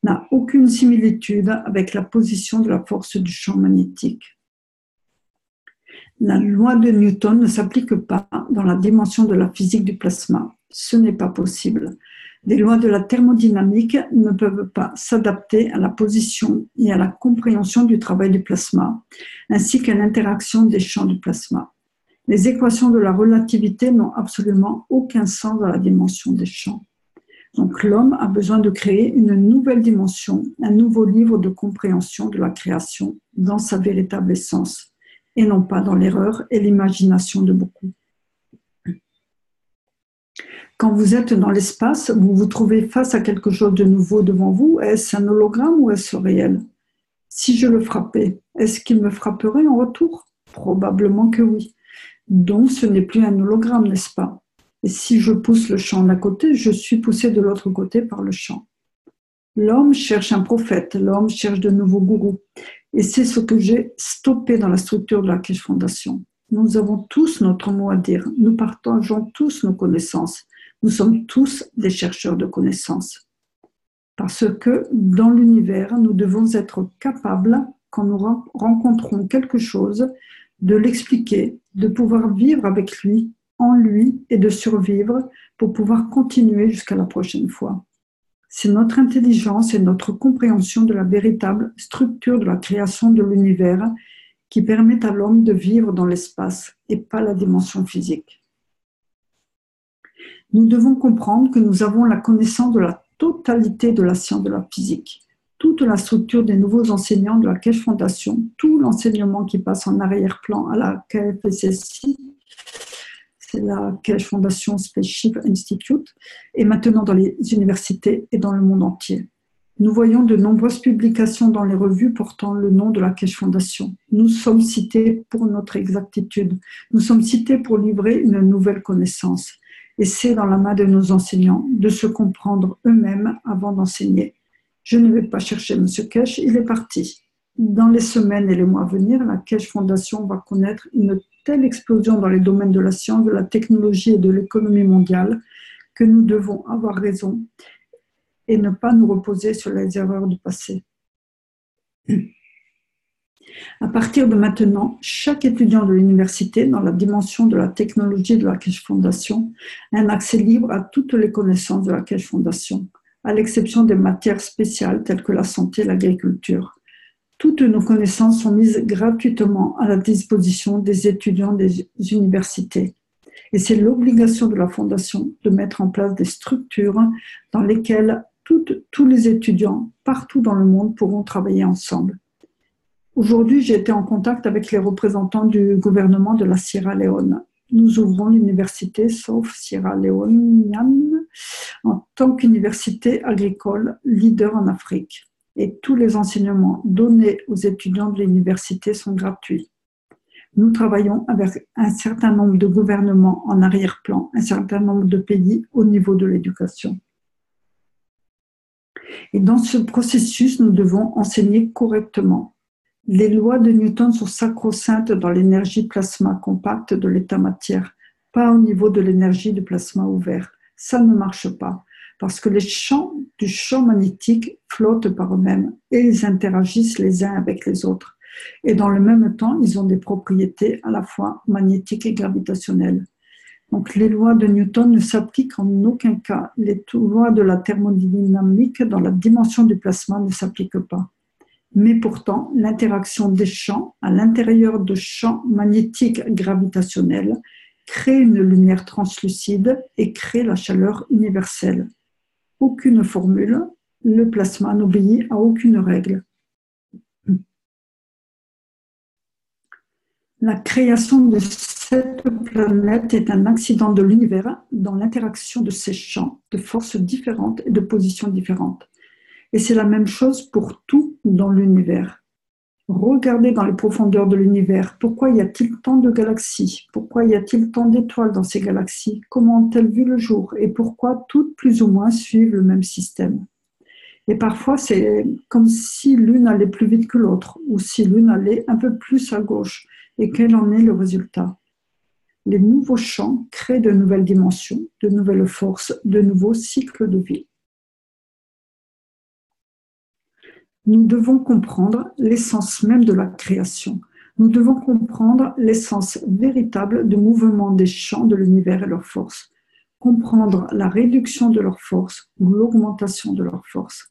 n'a aucune similitude avec la position de la force du champ magnétique. La loi de Newton ne s'applique pas dans la dimension de la physique du plasma. Ce n'est pas possible. Les lois de la thermodynamique ne peuvent pas s'adapter à la position et à la compréhension du travail du plasma, ainsi qu'à l'interaction des champs du plasma. Les équations de la relativité n'ont absolument aucun sens dans la dimension des champs. Donc l'homme a besoin de créer une nouvelle dimension, un nouveau livre de compréhension de la création dans sa véritable essence, et non pas dans l'erreur et l'imagination de beaucoup. Quand vous êtes dans l'espace, vous vous trouvez face à quelque chose de nouveau devant vous. Est-ce un hologramme ou est-ce réel? Si je le frappais, est-ce qu'il me frapperait en retour? Probablement que oui. Donc ce n'est plus un hologramme, n'est-ce pas? Et si je pousse le champ d'un côté, je suis poussé de l'autre côté par le champ. L'homme cherche un prophète, l'homme cherche de nouveaux gourous. Et c'est ce que j'ai stoppé dans la structure de la Keshe Fondation. Nous avons tous notre mot à dire. Nous partageons tous nos connaissances. Nous sommes tous des chercheurs de connaissances. Parce que dans l'univers, nous devons être capables, quand nous rencontrons quelque chose, de l'expliquer, de pouvoir vivre avec lui, en lui, et de survivre pour pouvoir continuer jusqu'à la prochaine fois. C'est notre intelligence et notre compréhension de la véritable structure de la création de l'univers qui permet à l'homme de vivre dans l'espace et pas la dimension physique. Nous devons comprendre que nous avons la connaissance de la totalité de la science de la physique. Toute la structure des nouveaux enseignants de la Keshe Fondation, tout l'enseignement qui passe en arrière-plan à la KFSSI, c'est la Keshe Fondation Spaceship Institute, et maintenant dans les universités et dans le monde entier. Nous voyons de nombreuses publications dans les revues portant le nom de la Keshe Fondation. Nous sommes cités pour notre exactitude. Nous sommes cités pour livrer une nouvelle connaissance. Et c'est dans la main de nos enseignants de se comprendre eux-mêmes avant d'enseigner. Je ne vais pas chercher M. Keshe, il est parti. Dans les semaines et les mois à venir, la Keshe Fondation va connaître une telle explosion dans les domaines de la science, de la technologie et de l'économie mondiale que nous devons avoir raison et ne pas nous reposer sur les erreurs du passé. À partir de maintenant, chaque étudiant de l'université, dans la dimension de la technologie de la Keshe Fondation, a un accès libre à toutes les connaissances de la Keshe Fondation, à l'exception des matières spéciales telles que la santé et l'agriculture. Toutes nos connaissances sont mises gratuitement à la disposition des étudiants des universités. Et c'est l'obligation de la Fondation de mettre en place des structures dans lesquelles tous les étudiants, partout dans le monde, pourront travailler ensemble. Aujourd'hui, j'ai été en contact avec les représentants du gouvernement de la Sierra Leone. Nous ouvrons l'université South Sierra Leonean en tant qu'université agricole leader en Afrique. Et tous les enseignements donnés aux étudiants de l'université sont gratuits. Nous travaillons avec un certain nombre de gouvernements en arrière-plan, un certain nombre de pays au niveau de l'éducation. Et dans ce processus, nous devons enseigner correctement. Les lois de Newton sont sacro-saintes dans l'énergie plasma compacte de l'état matière, pas au niveau de l'énergie du plasma ouvert. Ça ne marche pas, parce que les champs du champ magnétique flottent par eux-mêmes et ils interagissent les uns avec les autres. Et dans le même temps, ils ont des propriétés à la fois magnétiques et gravitationnelles. Donc les lois de Newton ne s'appliquent en aucun cas. Les lois de la thermodynamique dans la dimension du plasma ne s'appliquent pas. Mais pourtant, l'interaction des champs à l'intérieur de champs magnétiques gravitationnels crée une lumière translucide et crée la chaleur universelle. Aucune formule, le plasma n'obéit à aucune règle. La création de cette planète est un accident de l'univers dans l'interaction de ces champs, de forces différentes et de positions différentes. Et c'est la même chose pour tout dans l'univers. Regardez dans les profondeurs de l'univers. Pourquoi y a-t-il tant de galaxies? Pourquoi y a-t-il tant d'étoiles dans ces galaxies? Comment ont-elles vu le jour? Et pourquoi toutes plus ou moins suivent le même système? Et parfois, c'est comme si l'une allait plus vite que l'autre, ou si l'une allait un peu plus à gauche. Et quel en est le résultat? Les nouveaux champs créent de nouvelles dimensions, de nouvelles forces, de nouveaux cycles de vie. Nous devons comprendre l'essence même de la création. Nous devons comprendre l'essence véritable du mouvement des champs de l'univers et leurs forces. Comprendre la réduction de leurs forces ou l'augmentation de leurs forces.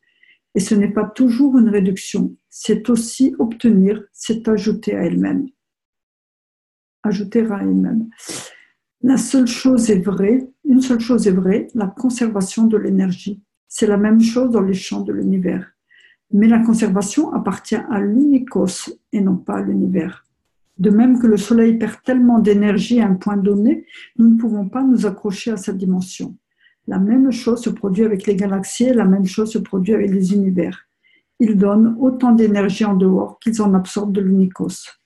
Et ce n'est pas toujours une réduction, c'est aussi obtenir, c'est ajouter à elle-même. Ajouter à elle-même. La seule chose est vraie, une seule chose est vraie, la conservation de l'énergie. C'est la même chose dans les champs de l'univers. Mais la conservation appartient à l'unicos et non pas à l'univers. De même que le soleil perd tellement d'énergie à un point donné, nous ne pouvons pas nous accrocher à cette dimension. La même chose se produit avec les galaxies et la même chose se produit avec les univers. Ils donnent autant d'énergie en dehors qu'ils en absorbent de l'unicos.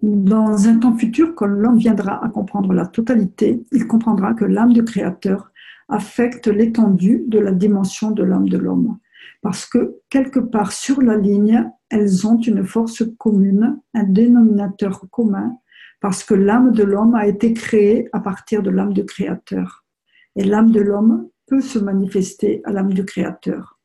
Dans un temps futur, quand l'homme viendra à comprendre la totalité, il comprendra que l'âme du Créateur affecte l'étendue de la dimension de l'âme de l'homme. Parce que quelque part sur la ligne, elles ont une force commune, un dénominateur commun, parce que l'âme de l'homme a été créée à partir de l'âme du Créateur. Et l'âme de l'homme peut se manifester à l'âme du Créateur.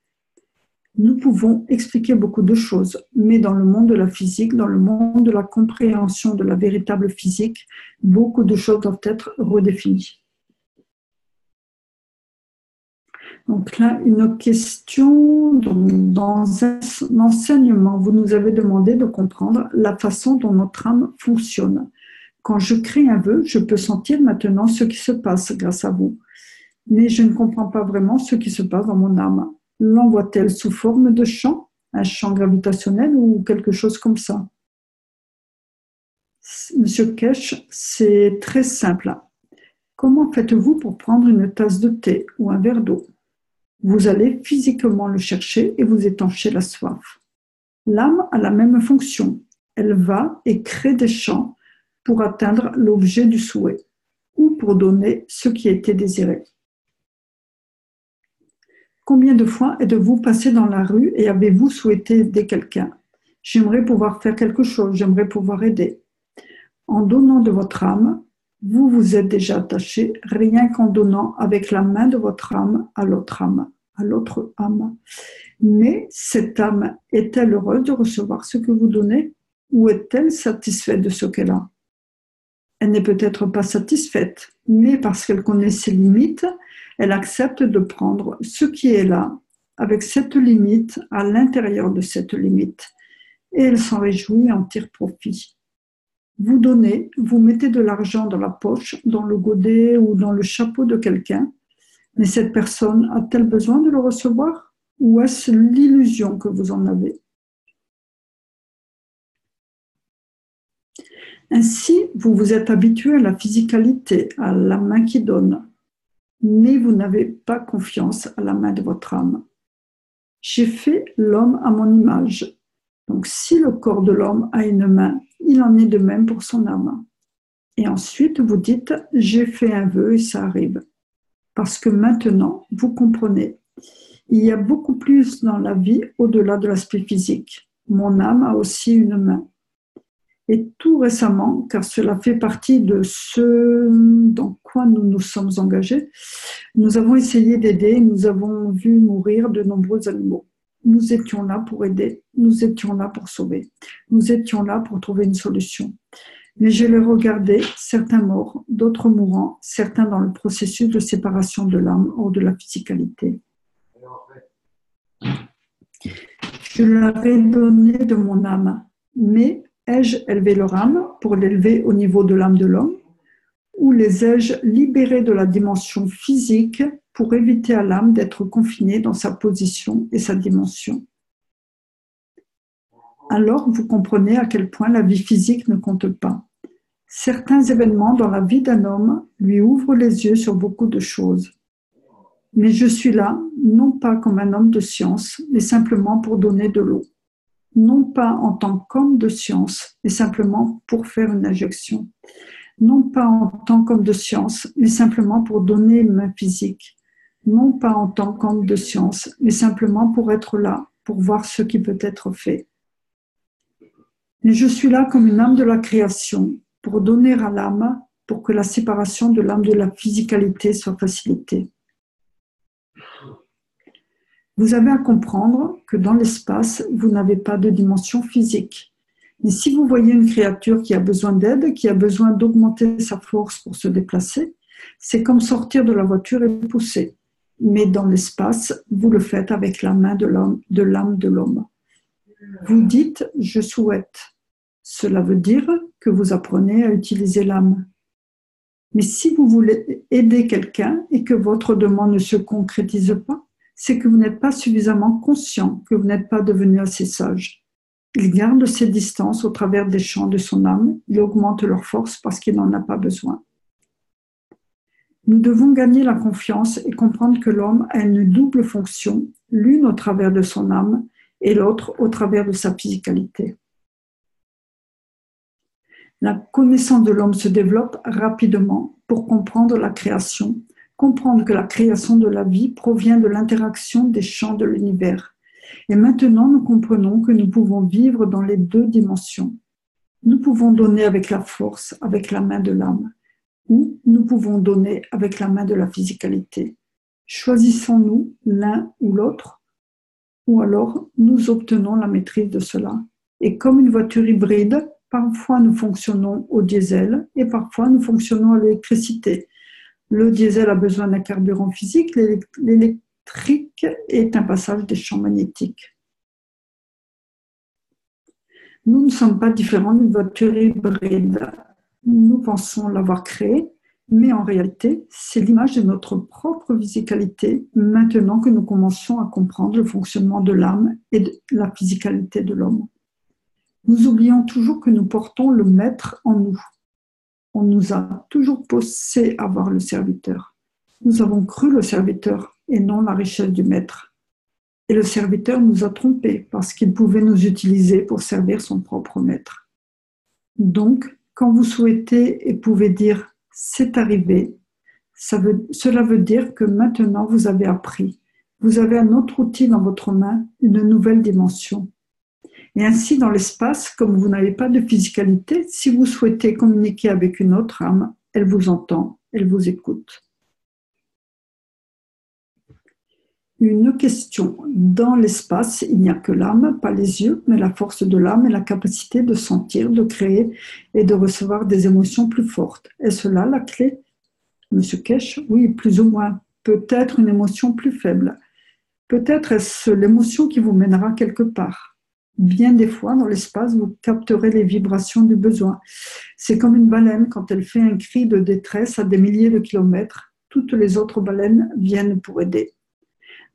Nous pouvons expliquer beaucoup de choses, mais dans le monde de la physique, dans le monde de la compréhension de la véritable physique, beaucoup de choses doivent être redéfinies. Donc là, une question. Dans un enseignement, vous nous avez demandé de comprendre la façon dont notre âme fonctionne. Quand je crée un vœu, je peux sentir maintenant ce qui se passe grâce à vous. Mais je ne comprends pas vraiment ce qui se passe dans mon âme. L'envoie-t-elle sous forme de champ, un champ gravitationnel ou quelque chose comme ça? Monsieur Kesh, c'est très simple. Comment faites-vous pour prendre une tasse de thé ou un verre d'eau? Vous allez physiquement le chercher et vous étanchez la soif. L'âme a la même fonction. Elle va et crée des champs pour atteindre l'objet du souhait ou pour donner ce qui était désiré. Combien de fois êtes-vous passé dans la rue et avez-vous souhaité aider quelqu'un? J'aimerais pouvoir faire quelque chose, j'aimerais pouvoir aider. En donnant de votre âme, vous vous êtes déjà attaché rien qu'en donnant avec la main de votre âme à l'autre âme. Mais cette âme est-elle heureuse de recevoir ce que vous donnez ou est-elle satisfaite de ce qu'elle a? Elle n'est peut-être pas satisfaite, mais parce qu'elle connaît ses limites, elle accepte de prendre ce qui est là, avec cette limite, à l'intérieur de cette limite, et elle s'en réjouit et en tire profit. Vous donnez, vous mettez de l'argent dans la poche, dans le godet ou dans le chapeau de quelqu'un, mais cette personne a-t-elle besoin de le recevoir ou est-ce l'illusion que vous en avez? Ainsi, vous vous êtes habitué à la physicalité, à la main qui donne, mais vous n'avez pas confiance à la main de votre âme. J'ai fait l'homme à mon image. Donc, si le corps de l'homme a une main, il en est de même pour son âme. Et ensuite, vous dites, j'ai fait un vœu et ça arrive. Parce que maintenant, vous comprenez, il y a beaucoup plus dans la vie au-delà de l'aspect physique. Mon âme a aussi une main. Et tout récemment, car cela fait partie de ce dans quoi nous nous sommes engagés, nous avons essayé d'aider, nous avons vu mourir de nombreux animaux. Nous étions là pour aider, nous étions là pour sauver, nous étions là pour trouver une solution. Mais je les regardais, certains morts, d'autres mourants, certains dans le processus de séparation de l'âme hors de la physicalité. Je leur ai donné de mon âme, mais ai-je élevé leur âme pour l'élever au niveau de l'âme de l'homme ou les ai-je libérés de la dimension physique pour éviter à l'âme d'être confinée dans sa position et sa dimension? Alors vous comprenez à quel point la vie physique ne compte pas. Certains événements dans la vie d'un homme lui ouvrent les yeux sur beaucoup de choses. Mais je suis là, non pas comme un homme de science, mais simplement pour donner de l'eau. Non pas en tant qu'homme de science, mais simplement pour faire une injection. Non pas en tant qu'homme de science, mais simplement pour donner une main physique. non pas en tant qu'homme de science, mais simplement pour être là, pour voir ce qui peut être fait. Mais je suis là comme une âme de la création, pour donner à l'âme, pour que la séparation de l'âme de la physicalité soit facilitée. Vous avez à comprendre que dans l'espace, vous n'avez pas de dimension physique. Mais si vous voyez une créature qui a besoin d'aide, qui a besoin d'augmenter sa force pour se déplacer, c'est comme sortir de la voiture et pousser. Mais dans l'espace, vous le faites avec la main de l'âme de l'homme. Vous dites « je souhaite ». Cela veut dire que vous apprenez à utiliser l'âme. Mais si vous voulez aider quelqu'un et que votre demande ne se concrétise pas, c'est que vous n'êtes pas suffisamment conscient, que vous n'êtes pas devenu assez sage. Il garde ses distances au travers des champs de son âme, il augmente leur force parce qu'il n'en a pas besoin. Nous devons gagner la confiance et comprendre que l'homme a une double fonction, l'une au travers de son âme et l'autre au travers de sa physicalité. La connaissance de l'homme se développe rapidement pour comprendre la création, comprendre que la création de la vie provient de l'interaction des champs de l'univers. Et maintenant, nous comprenons que nous pouvons vivre dans les deux dimensions. Nous pouvons donner avec la force, avec la main de l'âme, ou nous pouvons donner avec la main de la physicalité. Choisissons-nous l'un ou l'autre, ou alors nous obtenons la maîtrise de cela. Et comme une voiture hybride, parfois nous fonctionnons au diesel et parfois nous fonctionnons à l'électricité. Le diesel a besoin d'un carburant physique, l'électrique est un passage des champs magnétiques. Nous ne sommes pas différents d'une voiture hybride. Nous pensons l'avoir créée, mais en réalité, c'est l'image de notre propre physicalité maintenant que nous commençons à comprendre le fonctionnement de l'âme et de la physicalité de l'homme. Nous oublions toujours que nous portons le maître en nous. On nous a toujours poussé à voir le serviteur. Nous avons cru le serviteur et non la richesse du maître. Et le serviteur nous a trompés parce qu'il pouvait nous utiliser pour servir son propre maître. Donc, quand vous souhaitez et pouvez dire « c'est arrivé », cela veut dire que maintenant vous avez appris. Vous avez un autre outil dans votre main, une nouvelle dimension. Et ainsi, dans l'espace, comme vous n'avez pas de physicalité, si vous souhaitez communiquer avec une autre âme, elle vous entend, elle vous écoute. Une question. Dans l'espace, il n'y a que l'âme, pas les yeux, mais la force de l'âme et la capacité de sentir, de créer et de recevoir des émotions plus fortes. Est-ce là la clé? Monsieur Kesh, oui, plus ou moins. Peut-être une émotion plus faible. Peut-être est-ce l'émotion qui vous mènera quelque part. Bien des fois, dans l'espace, vous capterez les vibrations du besoin. C'est comme une baleine quand elle fait un cri de détresse à des milliers de kilomètres. Toutes les autres baleines viennent pour aider.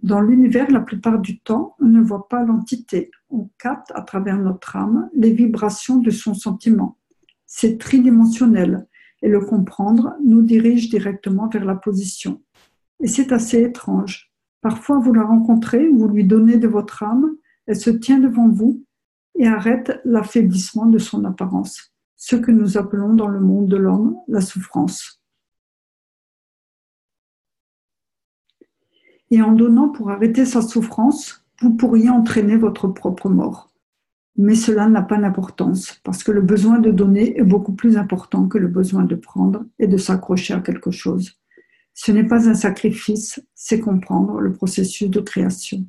Dans l'univers, la plupart du temps, on ne voit pas l'entité. On capte à travers notre âme les vibrations de son sentiment. C'est tridimensionnel et le comprendre nous dirige directement vers la position. Et c'est assez étrange. Parfois, vous la rencontrez, vous lui donnez de votre âme, elle se tient devant vous et arrête l'affaiblissement de son apparence, ce que nous appelons dans le monde de l'homme la souffrance. Et en donnant pour arrêter sa souffrance, vous pourriez entraîner votre propre mort. Mais cela n'a pas d'importance, parce que le besoin de donner est beaucoup plus important que le besoin de prendre et de s'accrocher à quelque chose. Ce n'est pas un sacrifice, c'est comprendre le processus de création.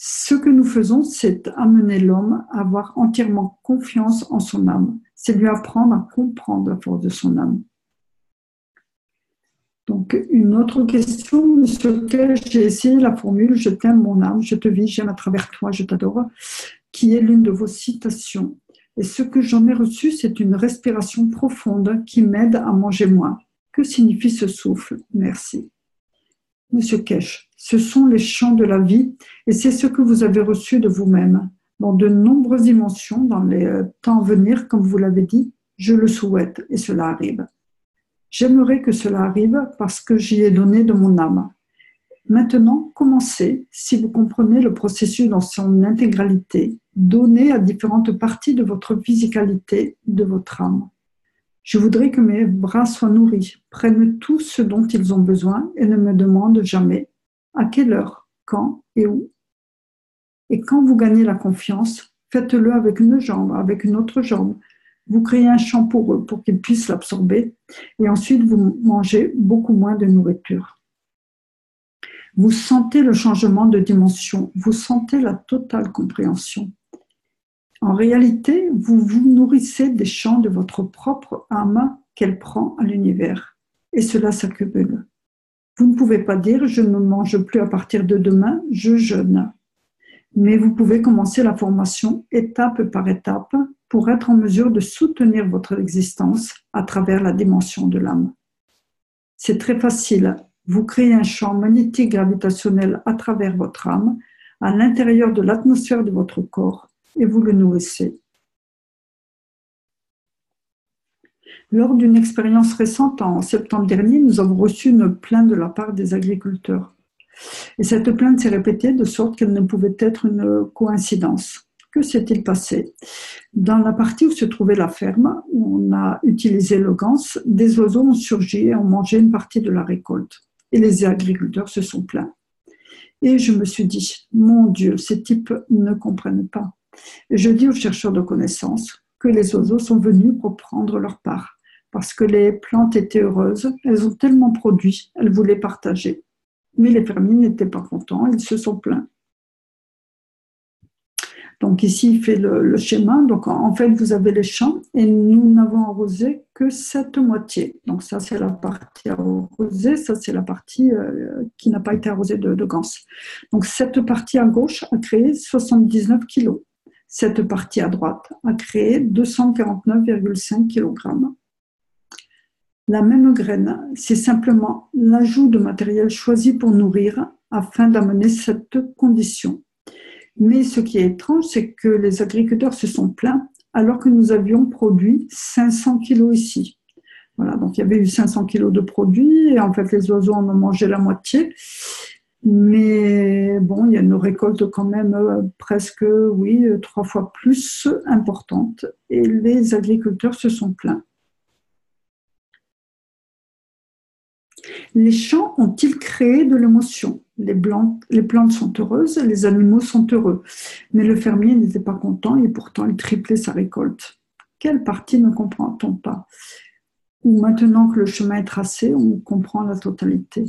Ce que nous faisons, c'est amener l'homme à avoir entièrement confiance en son âme. C'est lui apprendre à comprendre la force de son âme. Donc, une autre question sur laquelle j'ai essayé la formule « Je t'aime mon âme, je te vis, j'aime à travers toi, je t'adore », qui est l'une de vos citations. Et ce que j'en ai reçu, c'est une respiration profonde qui m'aide à manger moins. Que signifie ce souffle? Merci. Monsieur Kesh, ce sont les champs de la vie et c'est ce que vous avez reçu de vous-même. Dans de nombreuses dimensions, dans les temps à venir, comme vous l'avez dit, je le souhaite et cela arrive. J'aimerais que cela arrive parce que j'y ai donné de mon âme. Maintenant, commencez, si vous comprenez le processus dans son intégralité, donnez à différentes parties de votre physicalité, de votre âme. Je voudrais que mes bras soient nourris, prennent tout ce dont ils ont besoin et ne me demandent jamais à quelle heure, quand et où. Et quand vous gagnez la confiance, faites-le avec une jambe, avec une autre jambe. Vous créez un champ pour eux, pour qu'ils puissent l'absorber. Et ensuite, vous mangez beaucoup moins de nourriture. Vous sentez le changement de dimension. Vous sentez la totale compréhension. En réalité, vous vous nourrissez des champs de votre propre âme qu'elle prend à l'univers. Et cela s'accumule. Vous ne pouvez pas dire « je ne mange plus à partir de demain, je jeûne ». Mais vous pouvez commencer la formation étape par étape pour être en mesure de soutenir votre existence à travers la dimension de l'âme. C'est très facile. Vous créez un champ magnétique gravitationnel à travers votre âme, à l'intérieur de l'atmosphère de votre corps, et vous le nourrissez. Lors d'une expérience récente, en septembre dernier, nous avons reçu une plainte de la part des agriculteurs. Et cette plainte s'est répétée de sorte qu'elle ne pouvait être une coïncidence. Que s'est-il passé? Dans la partie où se trouvait la ferme, où on a utilisé le gans, des oiseaux ont surgi et ont mangé une partie de la récolte. Et les agriculteurs se sont plaints. Et je me suis dit, mon Dieu, ces types ne comprennent pas. Et je dis aux chercheurs de connaissances que les oiseaux sont venus pour prendre leur part, parce que les plantes étaient heureuses, elles ont tellement produit, elles voulaient partager. Mais les fermiers n'étaient pas contents, ils se sont plaints. Donc ici, il fait le schéma. Donc en fait, vous avez les champs et nous n'avons arrosé que cette moitié. Donc ça, c'est la partie arrosée, ça, c'est la partie qui n'a pas été arrosée de gans. Donc cette partie à gauche a créé 79 kilos. Cette partie à droite a créé 249,5 kg. La même graine, c'est simplement l'ajout de matériel choisi pour nourrir afin d'amener cette condition. Mais ce qui est étrange, c'est que les agriculteurs se sont plaints alors que nous avions produit 500 kilos ici. Voilà, donc il y avait eu 500 kilos de produits et en fait les oiseaux en ont mangé la moitié. Mais bon, il y a une récolte quand même presque, 3 fois plus importante et les agriculteurs se sont plaints. Les champs ont-ils créé de l'émotion? Les plantes sont heureuses, les animaux sont heureux. Mais le fermier n'était pas content et pourtant il triplait sa récolte. Quelle partie ne comprend-on pas? Ou maintenant que le chemin est tracé, on comprend la totalité.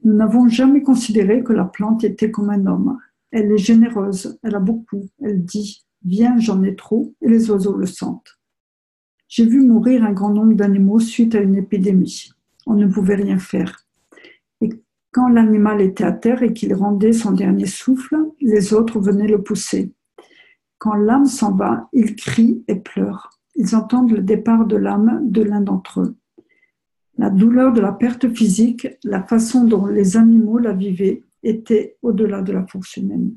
Nous n'avons jamais considéré que la plante était comme un homme. Elle est généreuse, elle a beaucoup. Elle dit « Viens, j'en ai trop » et les oiseaux le sentent. J'ai vu mourir un grand nombre d'animaux suite à une épidémie. On ne pouvait rien faire. Et quand l'animal était à terre et qu'il rendait son dernier souffle, les autres venaient le pousser. Quand l'âme s'en va, ils crient et pleurent. Ils entendent le départ de l'âme de l'un d'entre eux. La douleur de la perte physique, la façon dont les animaux la vivaient, était au-delà de la force humaine.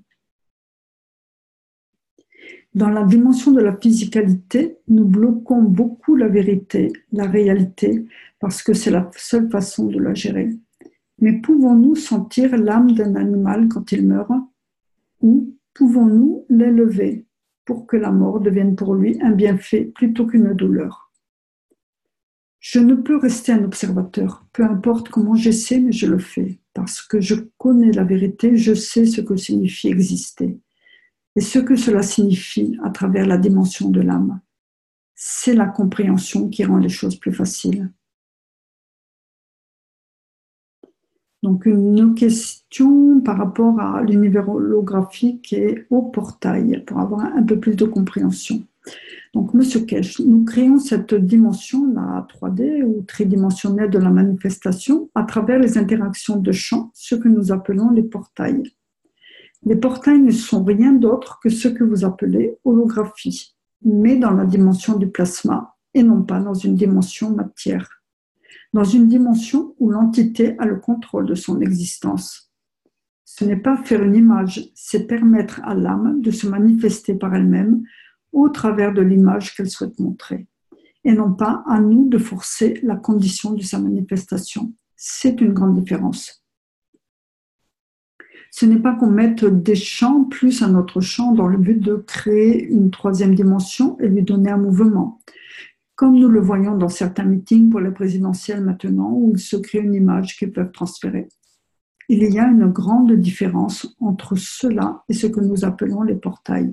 Dans la dimension de la physicalité, nous bloquons beaucoup la vérité, la réalité, parce que c'est la seule façon de la gérer. Mais pouvons-nous sentir l'âme d'un animal quand il meurt? Ou pouvons-nous l'élever pour que la mort devienne pour lui un bienfait plutôt qu'une douleur? Je ne peux rester un observateur, peu importe comment j'essaie, mais je le fais, parce que je connais la vérité, je sais ce que signifie exister. Et ce que cela signifie à travers la dimension de l'âme, c'est la compréhension qui rend les choses plus faciles. Donc une question par rapport à l'univers holographique et au portail, pour avoir un peu plus de compréhension. Donc Monsieur Kesh, nous créons cette dimension, la 3D ou tridimensionnelle de la manifestation, à travers les interactions de champs, ce que nous appelons les portails. Les portails ne sont rien d'autre que ce que vous appelez holographie, mais dans la dimension du plasma et non pas dans une dimension matière. Dans une dimension où l'entité a le contrôle de son existence. Ce n'est pas faire une image, c'est permettre à l'âme de se manifester par elle-même au travers de l'image qu'elle souhaite montrer, et non pas à nous de forcer la condition de sa manifestation. C'est une grande différence. Ce n'est pas qu'on mette des champs plus un autre champ dans le but de créer une troisième dimension et lui donner un mouvement. comme nous le voyons dans certains meetings pour les présidentielles maintenant, où ils se créent une image qu'ils peuvent transférer. Il y a une grande différence entre cela et ce que nous appelons les portails.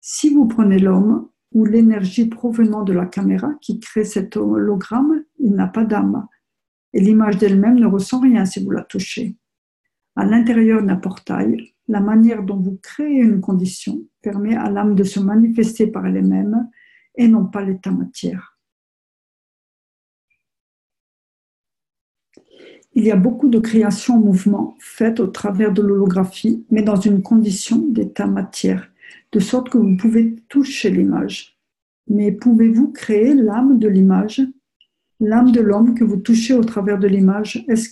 Si vous prenez l'homme ou l'énergie provenant de la caméra qui crée cet hologramme, il n'a pas d'âme. Et l'image d'elle-même ne ressent rien si vous la touchez. À l'intérieur d'un portail, la manière dont vous créez une condition permet à l'âme de se manifester par elle-même et non pas l'état matière. Il y a beaucoup de créations en mouvement faites au travers de l'holographie, mais dans une condition d'état matière, de sorte que vous pouvez toucher l'image. Mais pouvez-vous créer l'âme de l'image? L'âme de l'homme que vous touchez au travers de l'image, est-ce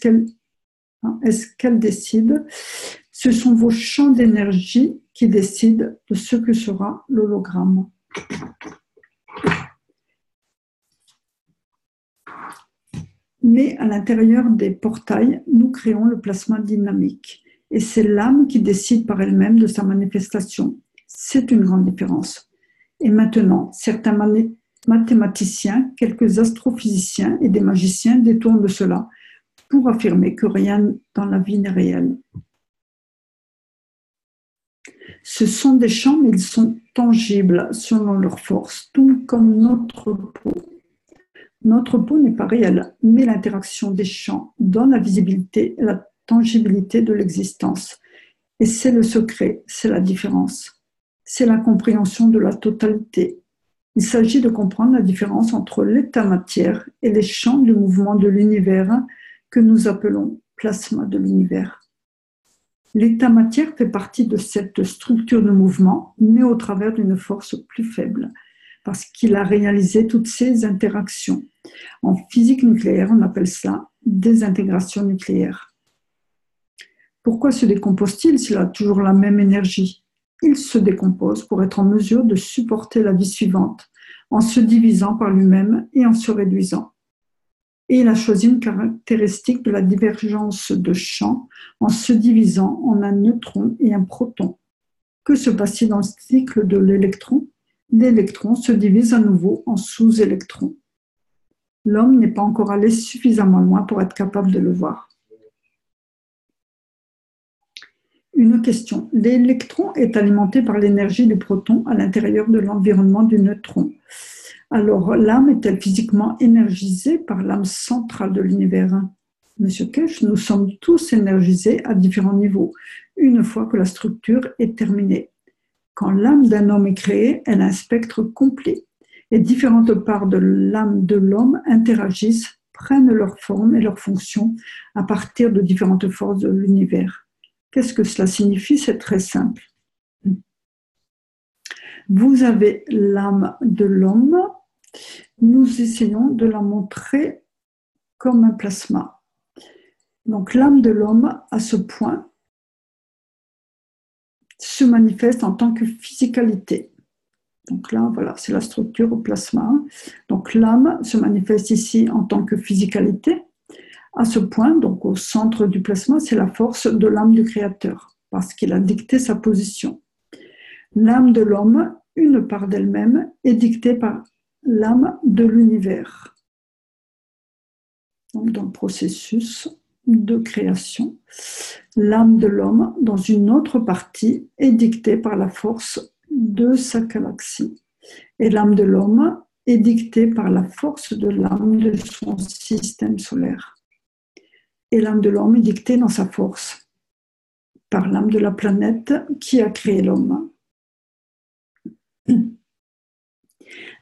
qu'elle décide? Ce sont vos champs d'énergie qui décident de ce que sera l'hologramme. Mais à l'intérieur des portails, nous créons le plasma dynamique. Et c'est l'âme qui décide par elle-même de sa manifestation. C'est une grande différence. Et maintenant, certains mathématiciens, quelques astrophysiciens et des magiciens détournent de cela pour affirmer que rien dans la vie n'est réel. Ce sont des champs, mais ils sont tangibles selon leur force, tout comme notre peau. Notre peau n'est pas réelle, mais l'interaction des champs donne la visibilité et la tangibilité de l'existence. Et c'est le secret, c'est la différence. C'est la compréhension de la totalité. Il s'agit de comprendre la différence entre l'état matière et les champs de mouvement de l'univers que nous appelons plasma de l'univers. L'état matière fait partie de cette structure de mouvement, mais au travers d'une force plus faible, parce qu'il a réalisé toutes ces interactions. En physique nucléaire, on appelle ça désintégration nucléaire. Pourquoi se décompose-t-il s'il a toujours la même énergie? Il se décompose pour être en mesure de supporter la vie suivante, en se divisant par lui-même et en se réduisant. Et il a choisi une caractéristique de la divergence de champs en se divisant en un neutron et un proton. Que se passe-t-il dans le cycle de l'électron? L'électron se divise à nouveau en sous-électrons. L'homme n'est pas encore allé suffisamment loin pour être capable de le voir. Une question. L'électron est alimenté par l'énergie du proton à l'intérieur de l'environnement du neutron. Alors, l'âme est-elle physiquement énergisée par l'âme centrale de l'univers? Monsieur Kesh, nous sommes tous énergisés à différents niveaux, une fois que la structure est terminée. Quand l'âme d'un homme est créée, elle a un spectre complet. Et différentes parts de l'âme de l'homme interagissent, prennent leur forme et leur fonction à partir de différentes forces de l'univers. Qu'est-ce que cela signifie? C'est très simple. Vous avez l'âme de l'homme. Nous essayons de la montrer comme un plasma. Donc l'âme de l'homme, à ce point, se manifeste en tant que physicalité. Donc là, voilà, c'est la structure au plasma. Donc l'âme se manifeste ici en tant que physicalité. À ce point, donc au centre du plasma, c'est la force de l'âme du Créateur, parce qu'il a dicté sa position. L'âme de l'homme, une part d'elle-même, est dictée par l'âme de l'univers. Donc dans le processus de création, l'âme de l'homme, dans une autre partie, est dictée par la force de sa galaxie. Et l'âme de l'homme est dictée par la force de l'âme de son système solaire. Et l'âme de l'homme est dictée dans sa force par l'âme de la planète qui a créé l'homme.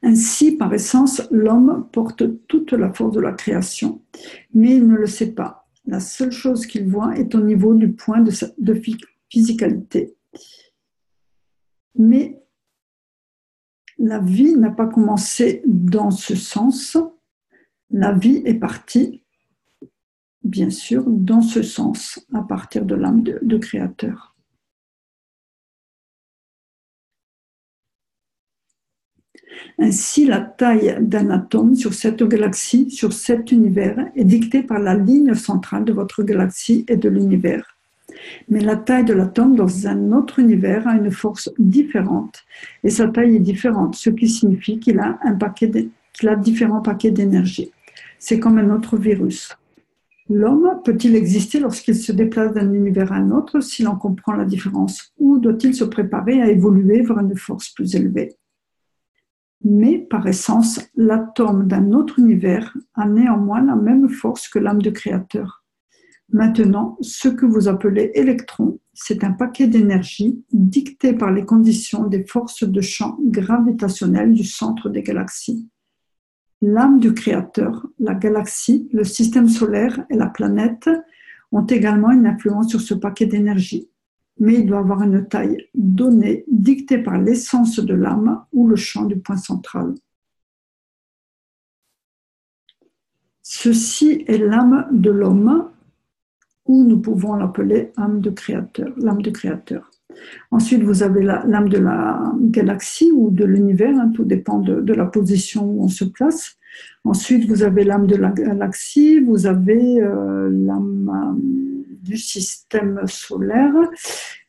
Ainsi, par essence, l'homme porte toute la force de la création, mais il ne le sait pas. La seule chose qu'il voit est au niveau du point de physicalité. Mais la vie n'a pas commencé dans ce sens. La vie est partie, bien sûr, dans ce sens, à partir de l'âme de Créateur. Ainsi, la taille d'un atome sur cette galaxie, sur cet univers, est dictée par la ligne centrale de votre galaxie et de l'univers. Mais la taille de l'atome dans un autre univers a une force différente, et sa taille est différente, ce qui signifie qu'il a un paquet qu'il a différents paquets d'énergie. C'est comme un autre virus. L'homme peut-il exister lorsqu'il se déplace d'un univers à un autre s'il en comprend la différence, ou doit-il se préparer à évoluer vers une force plus élevée? Mais par essence, l'atome d'un autre univers a néanmoins la même force que l'âme du Créateur. Maintenant, ce que vous appelez électron, c'est un paquet d'énergie dicté par les conditions des forces de champ gravitationnelles du centre des galaxies. L'âme du Créateur, la galaxie, le système solaire et la planète ont également une influence sur ce paquet d'énergie, mais il doit avoir une taille donnée, dictée par l'essence de l'âme ou le champ du point central. Ceci est l'âme de l'homme, ou nous pouvons l'appeler l'âme du Créateur. Ensuite, vous avez l'âme de la galaxie ou de l'univers, tout dépend de la position où on se place. Ensuite, vous avez l'âme de la galaxie, vous avez l'âme du système solaire,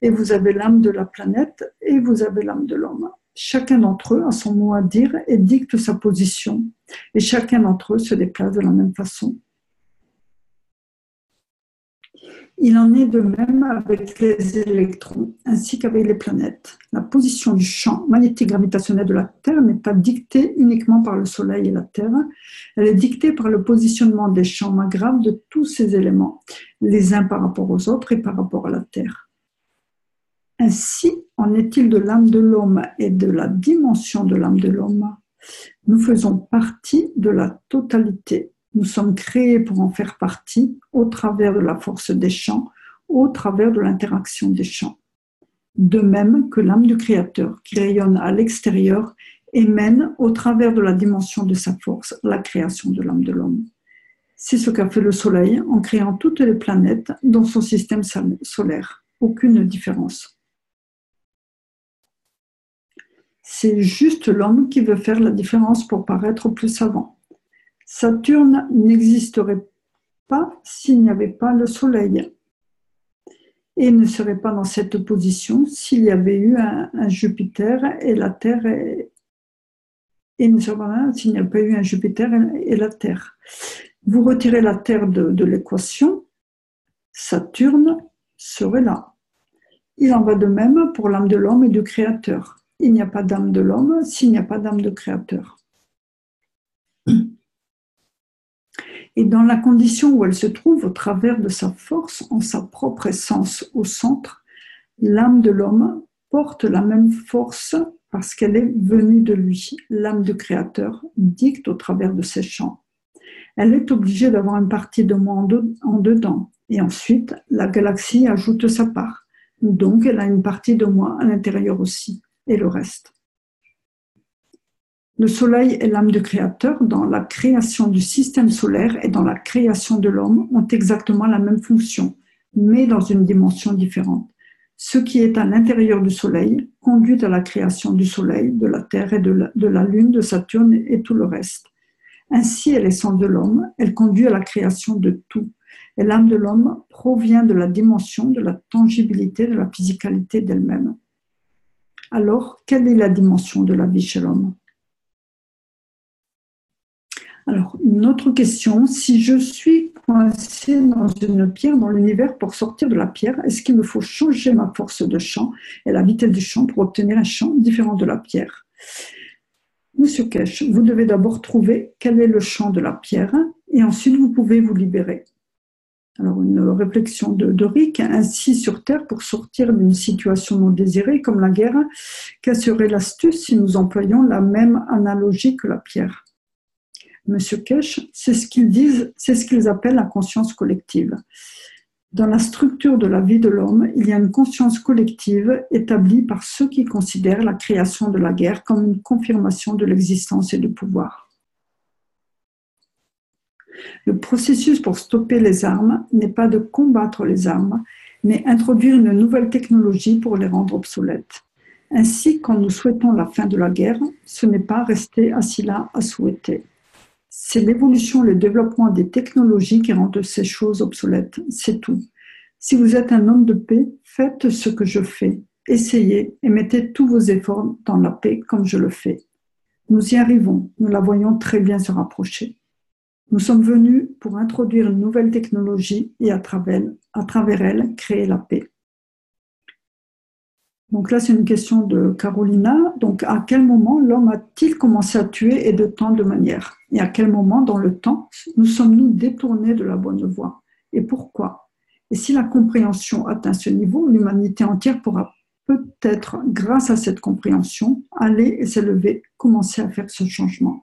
et vous avez l'âme de la planète, et vous avez l'âme de l'homme. Chacun d'entre eux a son mot à dire et dicte sa position, et chacun d'entre eux se déplace de la même façon. Il en est de même avec les électrons, ainsi qu'avec les planètes. La position du champ magnétique gravitationnel de la Terre n'est pas dictée uniquement par le Soleil et la Terre, elle est dictée par le positionnement des champs magravs de tous ces éléments, les uns par rapport aux autres et par rapport à la Terre. Ainsi en est-il de l'âme de l'homme et de la dimension de l'âme de l'homme. Nous faisons partie de la totalité. Nous sommes créés pour en faire partie au travers de la force des champs, au travers de l'interaction des champs. De même que l'âme du Créateur, qui rayonne à l'extérieur, émène au travers de la dimension de sa force la création de l'âme de l'homme. C'est ce qu'a fait le Soleil en créant toutes les planètes dans son système solaire. Aucune différence. C'est juste l'homme qui veut faire la différence pour paraître plus savant. Saturne n'existerait pas s'il n'y avait pas le Soleil et ne serait pas dans cette position s'il y avait eu un Jupiter et la Terre et ne serait pas là s'il n'y avait pas eu un Jupiter et la Terre. Vous retirez la Terre de l'équation, Saturne serait là. Il en va de même pour l'âme de l'homme et du Créateur. Il n'y a pas d'âme de l'homme s'il n'y a pas d'âme de Créateur. Et dans la condition où elle se trouve au travers de sa force, en sa propre essence au centre, l'âme de l'homme porte la même force parce qu'elle est venue de lui. L'âme du Créateur dicte au travers de ses champs. Elle est obligée d'avoir une partie de moi en dedans. Et ensuite, la galaxie ajoute sa part. Donc, elle a une partie de moi à l'intérieur aussi, et le reste. Le Soleil et l'âme du Créateur, dans la création du système solaire et dans la création de l'homme, ont exactement la même fonction, mais dans une dimension différente. Ce qui est à l'intérieur du Soleil conduit à la création du Soleil, de la Terre et de la Lune, de Saturne et tout le reste. Ainsi est l'essence de l'homme, elle conduit à la création de tout. Et l'âme de l'homme provient de la dimension, de la tangibilité, de la physicalité d'elle-même. Alors, quelle est la dimension de la vie chez l'homme ? Alors, une autre question, si je suis coincé dans une pierre dans l'univers pour sortir de la pierre, est-ce qu'il me faut changer ma force de champ et la vitesse du champ pour obtenir un champ différent de la pierre? Monsieur Kesh, vous devez d'abord trouver quel est le champ de la pierre et ensuite vous pouvez vous libérer. Alors, une réflexion de Rick, ainsi sur Terre, pour sortir d'une situation non désirée comme la guerre, quelle serait l'astuce si nous employons la même analogie que la pierre? Monsieur Kesh, c'est ce qu'ils disent, c'est ce qu'ils appellent la conscience collective. Dans la structure de la vie de l'homme, il y a une conscience collective établie par ceux qui considèrent la création de la guerre comme une confirmation de l'existence et du pouvoir. Le processus pour stopper les armes n'est pas de combattre les armes, mais introduire une nouvelle technologie pour les rendre obsolètes. Ainsi, quand nous souhaitons la fin de la guerre, ce n'est pas rester assis là à souhaiter. C'est l'évolution et le développement des technologies qui rendent ces choses obsolètes, c'est tout. Si vous êtes un homme de paix, faites ce que je fais. Essayez et mettez tous vos efforts dans la paix comme je le fais. Nous y arrivons, nous la voyons très bien se rapprocher. Nous sommes venus pour introduire une nouvelle technologie et à travers elle, créer la paix. Donc là, c'est une question de Carolina. Donc, à quel moment l'homme a-t-il commencé à tuer et de tant de manières? Et à quel moment, dans le temps, nous sommes-nous détournés de la bonne voie? Et pourquoi? Et si la compréhension atteint ce niveau, l'humanité entière pourra peut-être, grâce à cette compréhension, aller et s'élever, commencer à faire ce changement.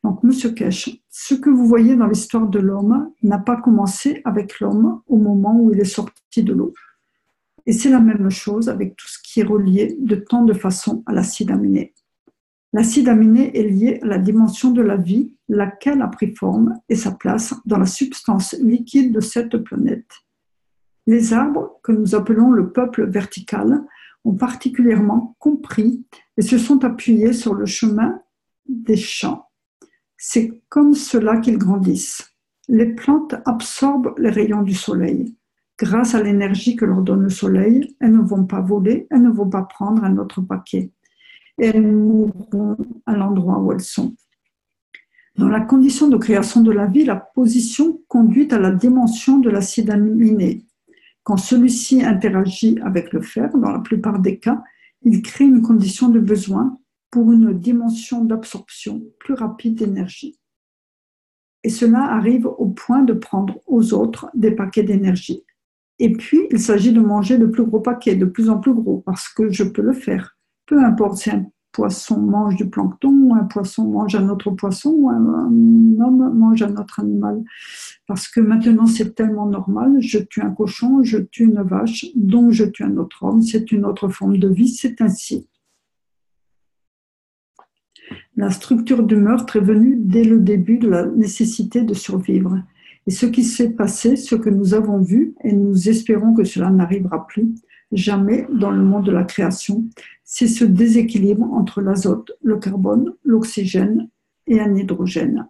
Donc, Monsieur Kesh, ce que vous voyez dans l'histoire de l'homme n'a pas commencé avec l'homme au moment où il est sorti de l'eau. Et c'est la même chose avec tout ce qui est relié de tant de façons à l'acide aminé. L'acide aminé est lié à la dimension de la vie, laquelle a pris forme et sa place dans la substance liquide de cette planète. Les arbres, que nous appelons le peuple vertical, ont particulièrement compris et se sont appuyés sur le chemin des champs. C'est comme cela qu'ils grandissent. Les plantes absorbent les rayons du soleil. Grâce à l'énergie que leur donne le soleil, elles ne vont pas voler, elles ne vont pas prendre un autre paquet. Et elles mourront à l'endroit où elles sont. Dans la condition de création de la vie, la position conduit à la dimension de l'acide aminé. Quand celui-ci interagit avec le fer, dans la plupart des cas, il crée une condition de besoin pour une dimension d'absorption plus rapide d'énergie. Et cela arrive au point de prendre aux autres des paquets d'énergie. Et puis, il s'agit de manger de plus gros paquets, de plus en plus gros, parce que je peux le faire. Peu importe si un poisson mange du plancton, ou un poisson mange un autre poisson, ou un homme mange un autre animal. Parce que maintenant, c'est tellement normal. Je tue un cochon, je tue une vache, donc je tue un autre homme. C'est une autre forme de vie, c'est ainsi. La structure du meurtre est venue dès le début de la nécessité de survivre. Et ce qui s'est passé, ce que nous avons vu, et nous espérons que cela n'arrivera plus, jamais dans le monde de la création, c'est ce déséquilibre entre l'azote, le carbone, l'oxygène et un hydrogène.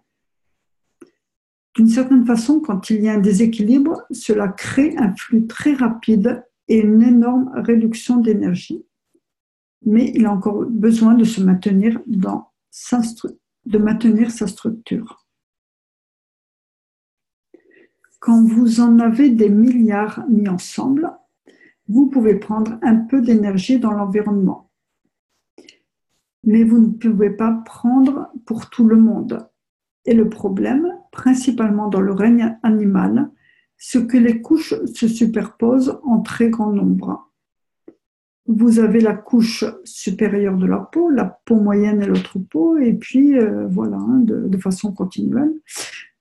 D'une certaine façon, quand il y a un déséquilibre, cela crée un flux très rapide et une énorme réduction d'énergie. Mais il a encore besoin de se maintenir sa structure. Quand vous en avez des milliards mis ensemble, vous pouvez prendre un peu d'énergie dans l'environnement. Mais vous ne pouvez pas prendre pour tout le monde. Et le problème, principalement dans le règne animal, c'est que les couches se superposent en très grand nombre. Vous avez la couche supérieure de la peau moyenne et l'autre peau, et puis voilà, de façon continuelle,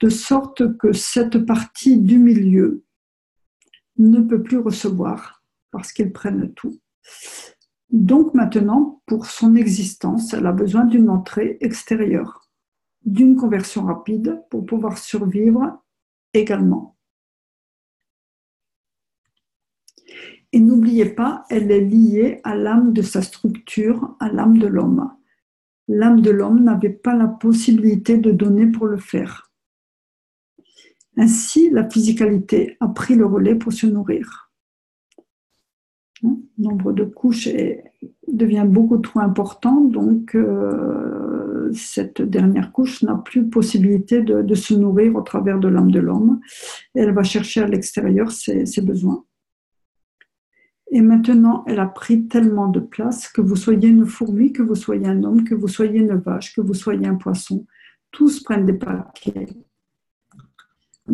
de sorte que cette partie du milieu ne peut plus recevoir parce qu'ils prennent tout. Donc maintenant, pour son existence, elle a besoin d'une entrée extérieure, d'une conversion rapide pour pouvoir survivre également. Et n'oubliez pas, elle est liée à l'âme de sa structure, à l'âme de l'homme. L'âme de l'homme n'avait pas la possibilité de donner pour le faire. Ainsi, la physicalité a pris le relais pour se nourrir. Le nombre de couches devient beaucoup trop important, donc cette dernière couche n'a plus possibilité de se nourrir au travers de l'âme de l'homme. Et elle va chercher à l'extérieur ses besoins. Et maintenant, elle a pris tellement de place que vous soyez une fourmi, que vous soyez un homme, que vous soyez une vache, que vous soyez un poisson. Tous prennent des paquets.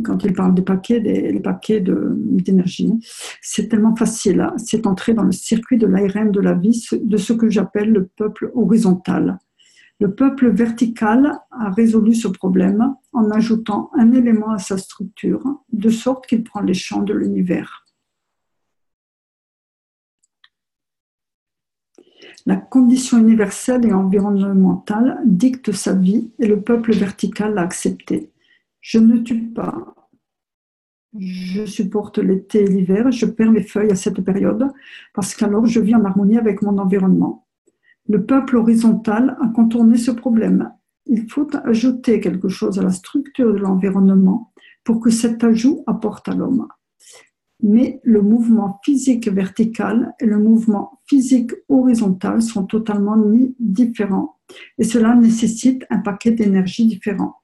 Quand il parle des paquets, les paquets d'énergie, c'est tellement facile. C'est entrer dans le circuit de l'ARN de la vie, de ce que j'appelle le peuple horizontal. Le peuple vertical a résolu ce problème en ajoutant un élément à sa structure, de sorte qu'il prend les champs de l'univers. La condition universelle et environnementale dicte sa vie et le peuple vertical l'a accepté. Je ne tue pas. Je supporte l'été et l'hiver. Je perds mes feuilles à cette période parce qu'alors je vis en harmonie avec mon environnement. Le peuple horizontal a contourné ce problème. Il faut ajouter quelque chose à la structure de l'environnement pour que cet ajout apporte à l'homme. Mais le mouvement physique vertical et le mouvement physique horizontal sont totalement différents Et cela nécessite un paquet d'énergie différents.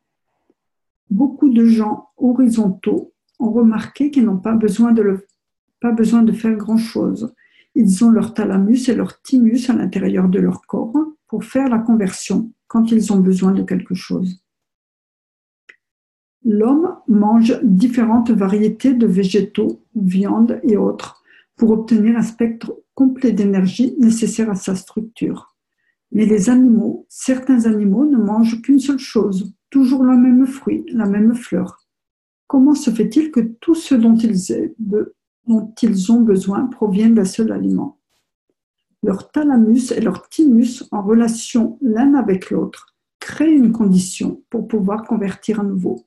Beaucoup de gens horizontaux ont remarqué qu'ils n'ont pas besoin de faire grand-chose. Ils ont leur thalamus et leur thymus à l'intérieur de leur corps pour faire la conversion quand ils ont besoin de quelque chose. L'homme mange différentes variétés de végétaux, viandes et autres pour obtenir un spectre complet d'énergie nécessaire à sa structure. Mais les animaux, certains animaux ne mangent qu'une seule chose, toujours le même fruit, la même fleur. Comment se fait-il que tout ce dont ils ont besoin proviennent d'un seul aliment? Leur thalamus et leur thymus, en relation l'un avec l'autre, créent une condition pour pouvoir convertir à nouveau.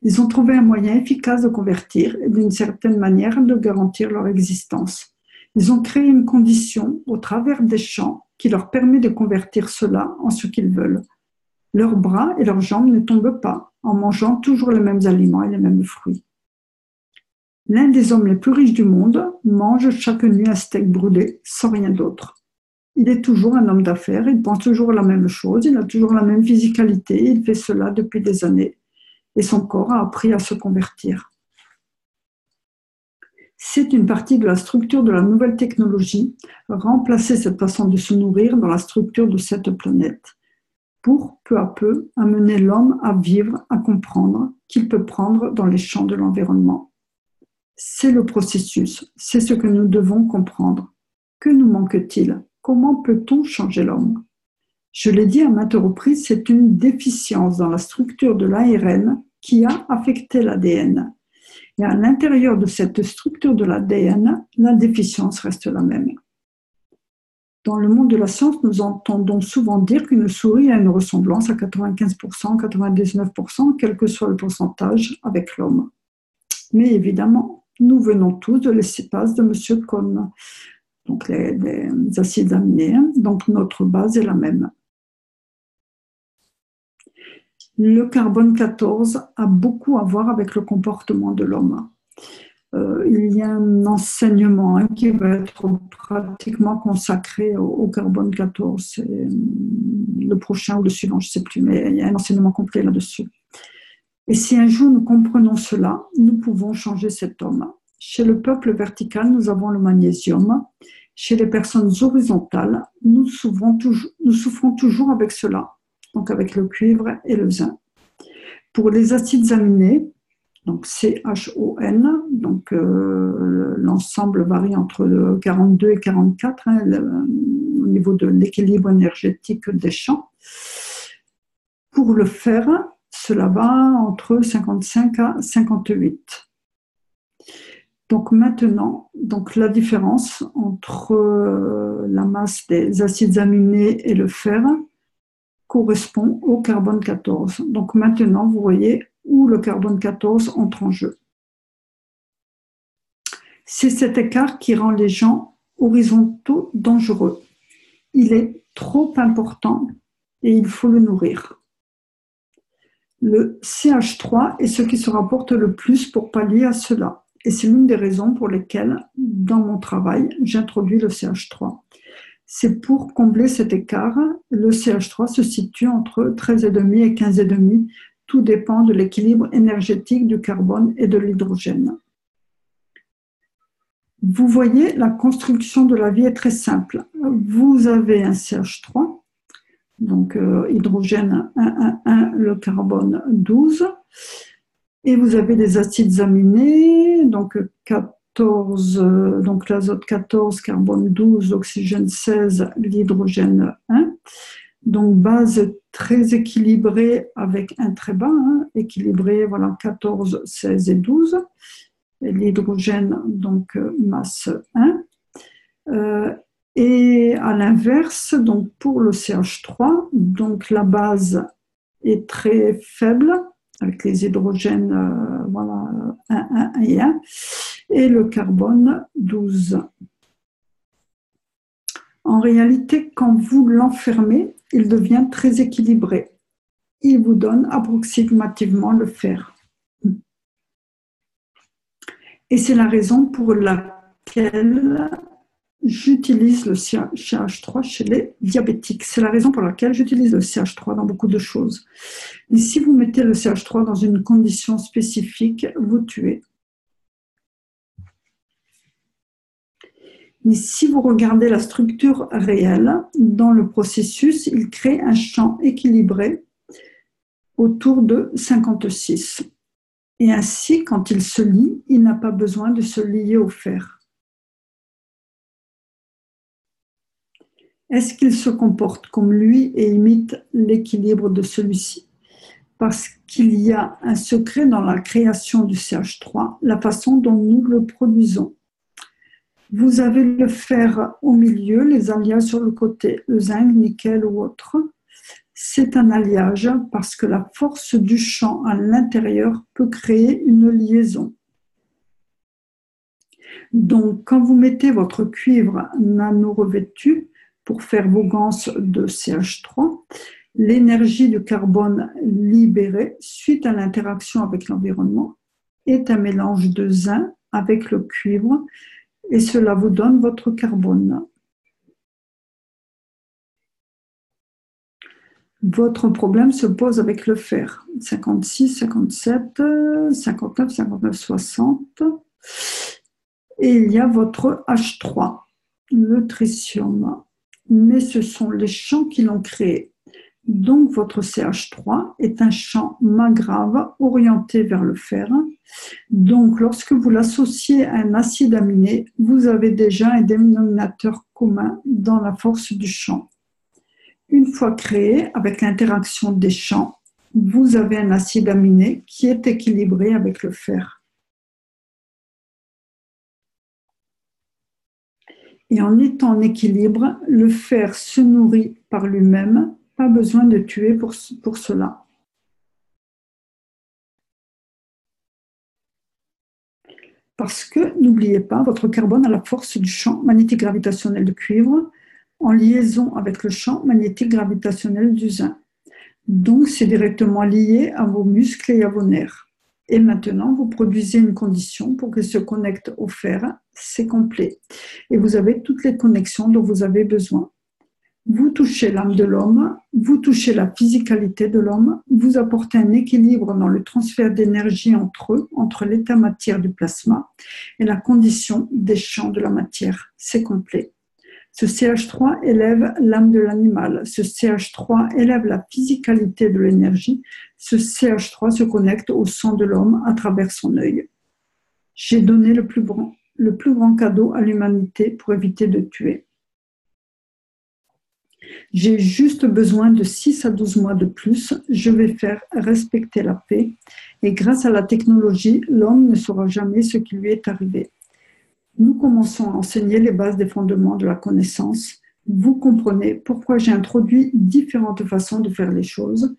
Ils ont trouvé un moyen efficace de convertir et d'une certaine manière de garantir leur existence. Ils ont créé une condition au travers des champs qui leur permet de convertir cela en ce qu'ils veulent. Leurs bras et leurs jambes ne tombent pas en mangeant toujours les mêmes aliments et les mêmes fruits. L'un des hommes les plus riches du monde mange chaque nuit un steak brûlé sans rien d'autre. Il est toujours un homme d'affaires, il pense toujours la même chose, il a toujours la même physicalité, il fait cela depuis des années. Et son corps a appris à se convertir. C'est une partie de la structure de la nouvelle technologie, remplacer cette façon de se nourrir dans la structure de cette planète, pour peu à peu amener l'homme à vivre, à comprendre qu'il peut prendre dans les champs de l'environnement. C'est le processus, c'est ce que nous devons comprendre. Que nous manque-t-il? Comment peut-on changer l'homme? Je l'ai dit à maintes reprises, c'est une déficience dans la structure de l'ARN qui a affecté l'ADN. Et à l'intérieur de cette structure de l'ADN, la déficience reste la même. Dans le monde de la science, nous entendons souvent dire qu'une souris a une ressemblance à 95%, 99%, quel que soit le pourcentage, avec l'homme. Mais évidemment, nous venons tous de l'espace de M. Cohn, donc les acides aminés, donc notre base est la même. Le carbone 14 a beaucoup à voir avec le comportement de l'homme. Il y a un enseignement qui va être pratiquement consacré au carbone 14. C'est le prochain ou le suivant, je ne sais plus, mais il y a un enseignement complet là-dessus. Et si un jour nous comprenons cela, nous pouvons changer cet homme. Chez le peuple vertical, nous avons le magnésium. Chez les personnes horizontales, nous souffrons toujours avec cela, donc avec le cuivre et le zinc. Pour les acides aminés, donc CHON, donc l'ensemble varie entre 42 et 44 au niveau de l'équilibre énergétique des champs. Pour le fer, cela va entre 55 à 58. Donc maintenant, la différence entre la masse des acides aminés et le fer correspond au carbone 14. Donc maintenant, vous voyez où le carbone 14 entre en jeu. C'est cet écart qui rend les gens horizontaux dangereux. Il est trop important et il faut le nourrir. Le CH3 est ce qui se rapporte le plus pour pallier à cela. Et c'est l'une des raisons pour lesquelles, dans mon travail, j'introduis le CH3. C'est pour combler cet écart. Le CH3 se situe entre 13,5 et 15,5. Tout dépend de l'équilibre énergétique du carbone et de l'hydrogène. Vous voyez, la construction de la vie est très simple. Vous avez un CH3, donc hydrogène 1,1,1, le carbone 12, et vous avez des acides aminés, donc 14, donc l'azote 14, carbone 12, l'oxygène 16, l'hydrogène 1. Donc base très équilibrée avec un très bas, équilibré, voilà, 14, 16 et 12. Et l'hydrogène, donc masse 1. Et à l'inverse, donc pour le CH3, donc la base est très faible, avec les hydrogènes, voilà, 1, 1 et 1, et le carbone 12. En réalité, quand vous l'enfermez, il devient très équilibré. Il vous donne approximativement le fer. Et c'est la raison pour laquelle j'utilise le CH3 chez les diabétiques. C'est la raison pour laquelle j'utilise le CH3 dans beaucoup de choses. Et si vous mettez le CH3 dans une condition spécifique, vous tuez. Mais si vous regardez la structure réelle, dans le processus, il crée un champ équilibré autour de 56. Et ainsi, quand il se lie, il n'a pas besoin de se lier au fer. Est-ce qu'il se comporte comme lui et imite l'équilibre de celui-ci? Parce qu'il y a un secret dans la création du CH3, la façon dont nous le produisons. Vous avez le fer au milieu, les alliages sur le côté, le zinc, nickel ou autre. C'est un alliage parce que la force du champ à l'intérieur peut créer une liaison. Donc, quand vous mettez votre cuivre nano-revêtu pour faire vos ganses de CH3, l'énergie du carbone libérée suite à l'interaction avec l'environnement est un mélange de zinc avec le cuivre et cela vous donne votre carbone. Votre problème se pose avec le fer. 56, 57, 59, 59, 60. Et il y a votre H3, le tritium. Mais ce sont les champs qui l'ont créé. Donc, votre CH3 est un champ magrave orienté vers le fer. Donc, lorsque vous l'associez à un acide aminé, vous avez déjà un dénominateur commun dans la force du champ. Une fois créé, avec l'interaction des champs, vous avez un acide aminé qui est équilibré avec le fer. Et en étant en équilibre, le fer se nourrit par lui-même. Pas besoin de tuer pour cela. Parce que, n'oubliez pas, votre carbone a la force du champ magnétique gravitationnel du cuivre en liaison avec le champ magnétique gravitationnel du zinc. Donc, c'est directement lié à vos muscles et à vos nerfs. Et maintenant, vous produisez une condition pour qu'il se connecte au fer. C'est complet. Et vous avez toutes les connexions dont vous avez besoin. Vous touchez l'âme de l'homme, vous touchez la physicalité de l'homme, vous apportez un équilibre dans le transfert d'énergie entre eux, entre l'état matière du plasma et la condition des champs de la matière. C'est complet. Ce CH3 élève l'âme de l'animal. Ce CH3 élève la physicalité de l'énergie. Ce CH3 se connecte au sang de l'homme à travers son œil. J'ai donné le plus grand cadeau à l'humanité pour éviter de tuer. J'ai juste besoin de 6 à 12 mois de plus. Je vais faire respecter la paix. Et grâce à la technologie, l'homme ne saura jamais ce qui lui est arrivé. Nous commençons à enseigner les bases des fondements de la connaissance. Vous comprenez pourquoi j'ai introduit différentes façons de faire les choses.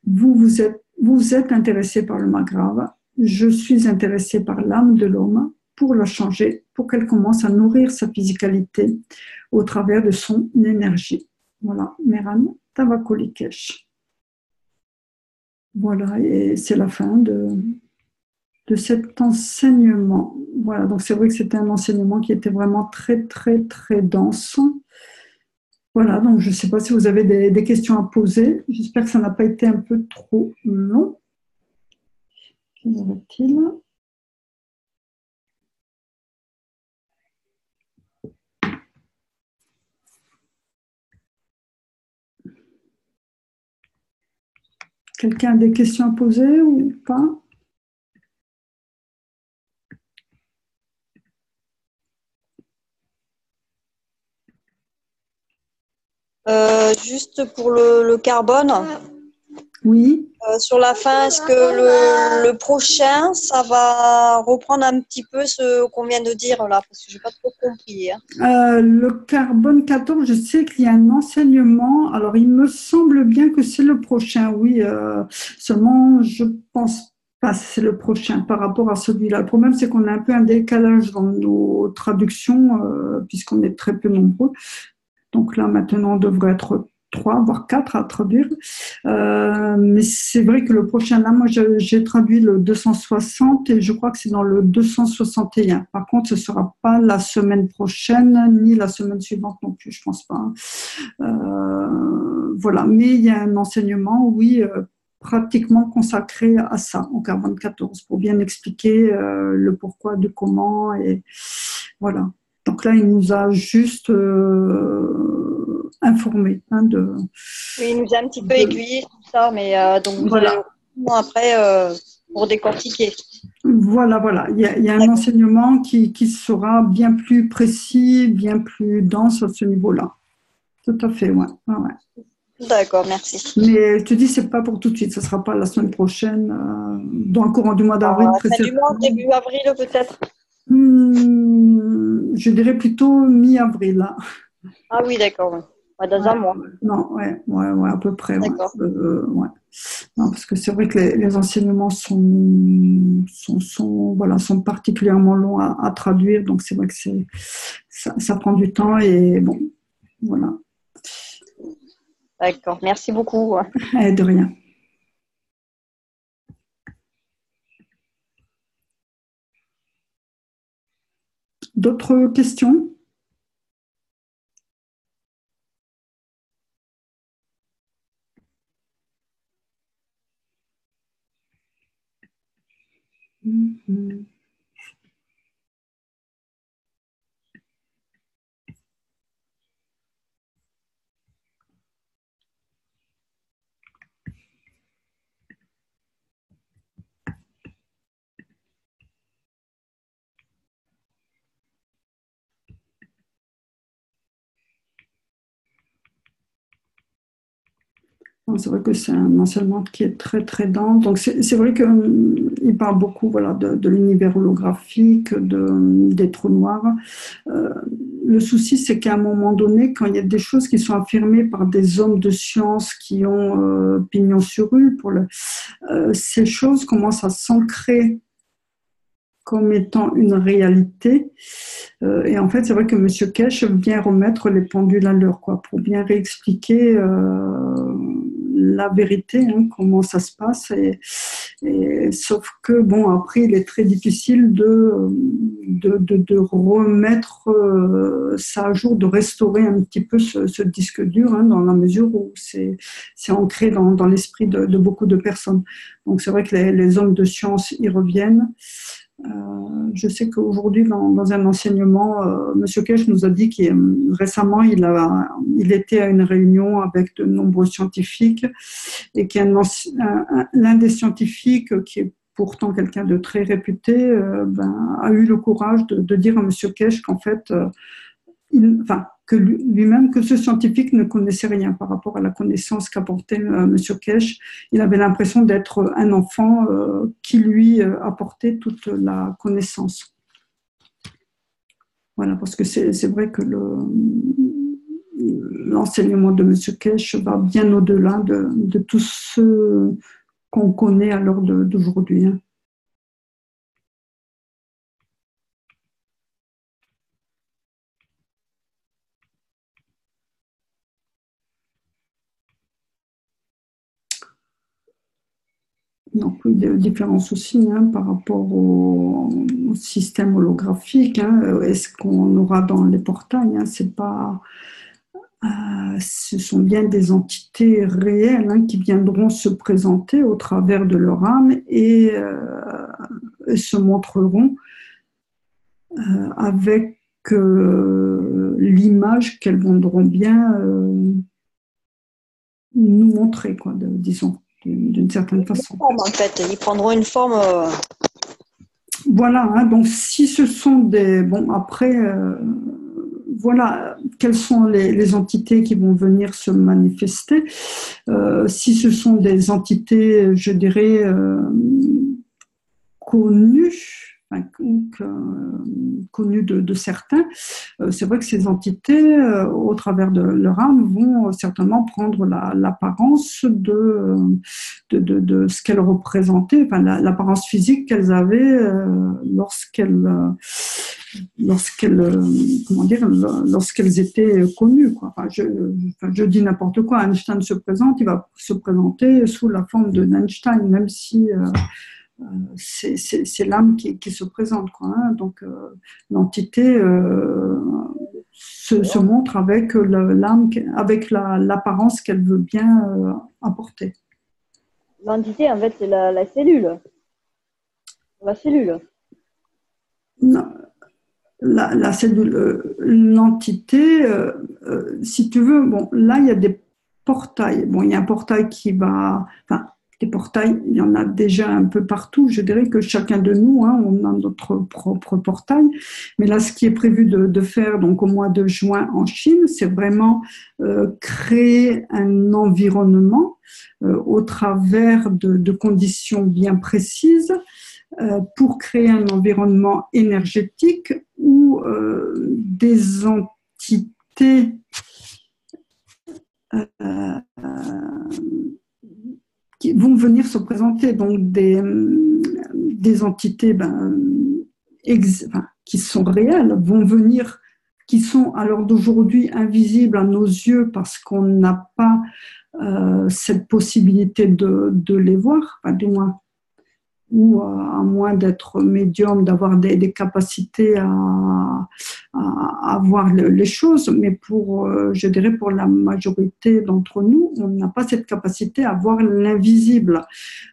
Vous êtes intéressé par le Maghrave. Je suis intéressé par l'âme de l'homme pour la changer, pour qu'elle commence à nourrir sa physicalité au travers de son énergie. Voilà, Meran Tavakolikesh. Voilà, et c'est la fin de cet enseignement. Voilà, donc c'est vrai que c'était un enseignement qui était vraiment très, très, très dense. Voilà, donc je ne sais pas si vous avez des questions à poser. J'espère que ça n'a pas été un peu trop long. Qu'en est-il ? Quelqu'un a des questions à poser ou pas? Juste pour le carbone. Oui. Sur la fin, est-ce que le prochain, ça va reprendre un petit peu ce qu'on vient de dire là? Parce que je n'ai pas trop compris. Le carbone 14, je sais qu'il y a un enseignement. Alors, il me semble bien que c'est le prochain, oui. Seulement, je pense pas que c'est le prochain par rapport à celui-là. Le problème, c'est qu'on a un peu un décalage dans nos traductions, puisqu'on est très peu nombreux. Donc là, maintenant, on devrait être 3, voire 4 à traduire. Mais c'est vrai que le prochain, là, moi, j'ai traduit le 260 et je crois que c'est dans le 261. Par contre, ce ne sera pas la semaine prochaine, ni la semaine suivante non plus, je pense pas. Voilà. Mais il y a un enseignement, oui, pratiquement consacré à ça, au 94, pour bien expliquer le pourquoi, du comment, et voilà. Donc là, il nous a juste informés de. Oui, il nous a un petit peu aiguillé tout ça, mais donc vous avez Voilà. l'occasion après pour décortiquer. Voilà. Il y a un enseignement qui sera bien plus précis, bien plus dense à ce niveau-là. Tout à fait, ouais. D'accord, merci. Mais je te dis, c'est pas pour tout de suite. Ce sera pas la semaine prochaine, dans le courant du mois d'avril, très Fin du mois, certainement. début avril peut-être. Je dirais plutôt mi-avril, là. Ah oui, d'accord. Ouais. Dans un mois. Non, ouais, à peu près, ouais. D'accord. Ouais. Non, parce que c'est vrai que les enseignements sont particulièrement longs à traduire, donc c'est vrai que ça prend du temps et bon, voilà. D'accord, merci beaucoup. De rien. D'autres questions? C'est vrai que c'est un enseignement qui est très très dense. Donc c'est vrai qu'il parle beaucoup voilà, de l'univers holographique, des trous noirs. Le souci, c'est qu'à un moment donné, quand il y a des choses qui sont affirmées par des hommes de science qui ont pignon sur rue, ces choses commencent à s'ancrer comme étant une réalité. Et en fait, c'est vrai que M. Kesh vient remettre les pendules à l'heure, quoi, pour bien réexpliquer la vérité, comment ça se passe. Sauf que, bon, après, il est très difficile de remettre ça à jour, de restaurer un petit peu ce disque dur, dans la mesure où c'est ancré dans l'esprit de beaucoup de personnes. Donc, c'est vrai que les hommes de science y reviennent. Je sais qu'aujourd'hui, dans un enseignement, M. Kesh nous a dit que récemment, il était à une réunion avec de nombreux scientifiques et l'un des scientifiques, qui est pourtant quelqu'un de très réputé, a eu le courage de dire à M. Kesh qu'en fait, que lui-même, que ce scientifique ne connaissait rien par rapport à la connaissance qu'apportait M. Kesh. Il avait l'impression d'être un enfant qui lui apportait toute la connaissance. Voilà, parce que c'est vrai que l'enseignement de M. Kesh va bien au-delà de tout ce qu'on connaît à l'heure d'aujourd'hui. Donc, il y a des différences aussi par rapport au système holographique. Est-ce qu'on aura dans les portails c'est pas, ce sont bien des entités réelles qui viendront se présenter au travers de leur âme et se montreront avec l'image qu'elles voudront bien nous montrer, disons, d'une certaine façon. En fait, ils prendront une forme. Voilà, donc si ce sont des... Bon, après, voilà, quelles sont les entités qui vont venir se manifester. Si ce sont des entités, je dirais, connues, connues de certains, c'est vrai que ces entités, au travers de leur âme, vont certainement prendre l'apparence de ce qu'elles représentaient, l'apparence physique qu'elles avaient lorsqu'elles comment dire, lorsqu'elles étaient connues, quoi. Enfin, je dis n'importe quoi. Einstein se présente, il va se présenter sous la forme de Einstein, même si c'est l'âme qui se présente, quoi, hein. Donc l'entité se montre avec l'âme, avec l'apparence qu'elle veut bien apporter. L'entité, en fait, c'est la cellule. La cellule. Non, la cellule, l'entité, si tu veux, bon, là, il y a des portails. Bon, il y a un portail qui va... Enfin, des portails, il y en a déjà un peu partout. Je dirais que chacun de nous, hein, on a notre propre portail. Mais là, ce qui est prévu de faire donc, au mois de juin en Chine, c'est vraiment créer un environnement au travers de conditions bien précises pour créer un environnement énergétique où des entités qui vont venir se présenter, donc des entités qui sont réelles, vont venir, qui sont à l'heure d'aujourd'hui invisibles à nos yeux parce qu'on n'a pas cette possibilité de les voir, enfin, du moins, ou à moins d'être médium, d'avoir des capacités à voir les choses, mais je dirais pour la majorité d'entre nous, on n'a pas cette capacité à voir l'invisible.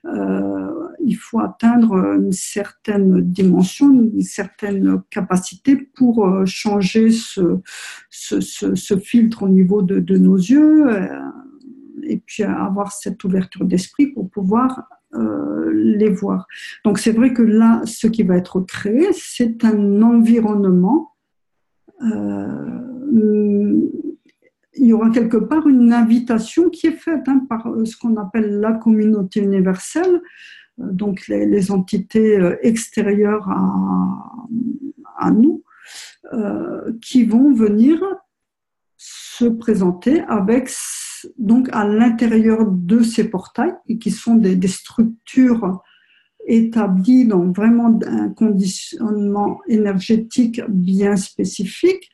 Il faut atteindre une certaine dimension, une certaine capacité pour changer ce filtre au niveau de nos yeux, et puis avoir cette ouverture d'esprit pour pouvoir les voir. Donc c'est vrai que là, ce qui va être créé, c'est un environnement. Il y aura quelque part une invitation qui est faite par ce qu'on appelle la communauté universelle, donc les entités extérieures à nous, qui vont venir se présenter avec, donc à l'intérieur de ces portails, et qui sont des structures établies dans vraiment un conditionnement énergétique bien spécifique.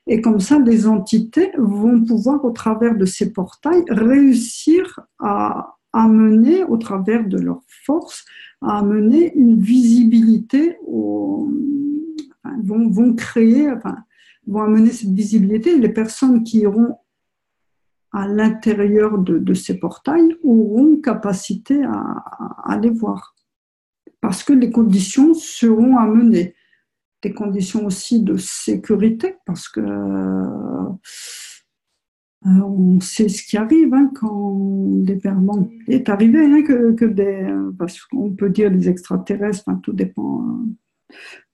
Et comme ça, des entités vont pouvoir, au travers de ces portails, réussir à amener, au travers de leur force, à amener une visibilité, vont créer, vont amener cette visibilité. Les personnes qui iront à l'intérieur de ces portails auront capacité à les voir. Parce que les conditions seront amenées. Des conditions aussi de sécurité, parce que on sait ce qui arrive quand des personnes est arrivé, parce qu'on peut dire des extraterrestres, tout dépend.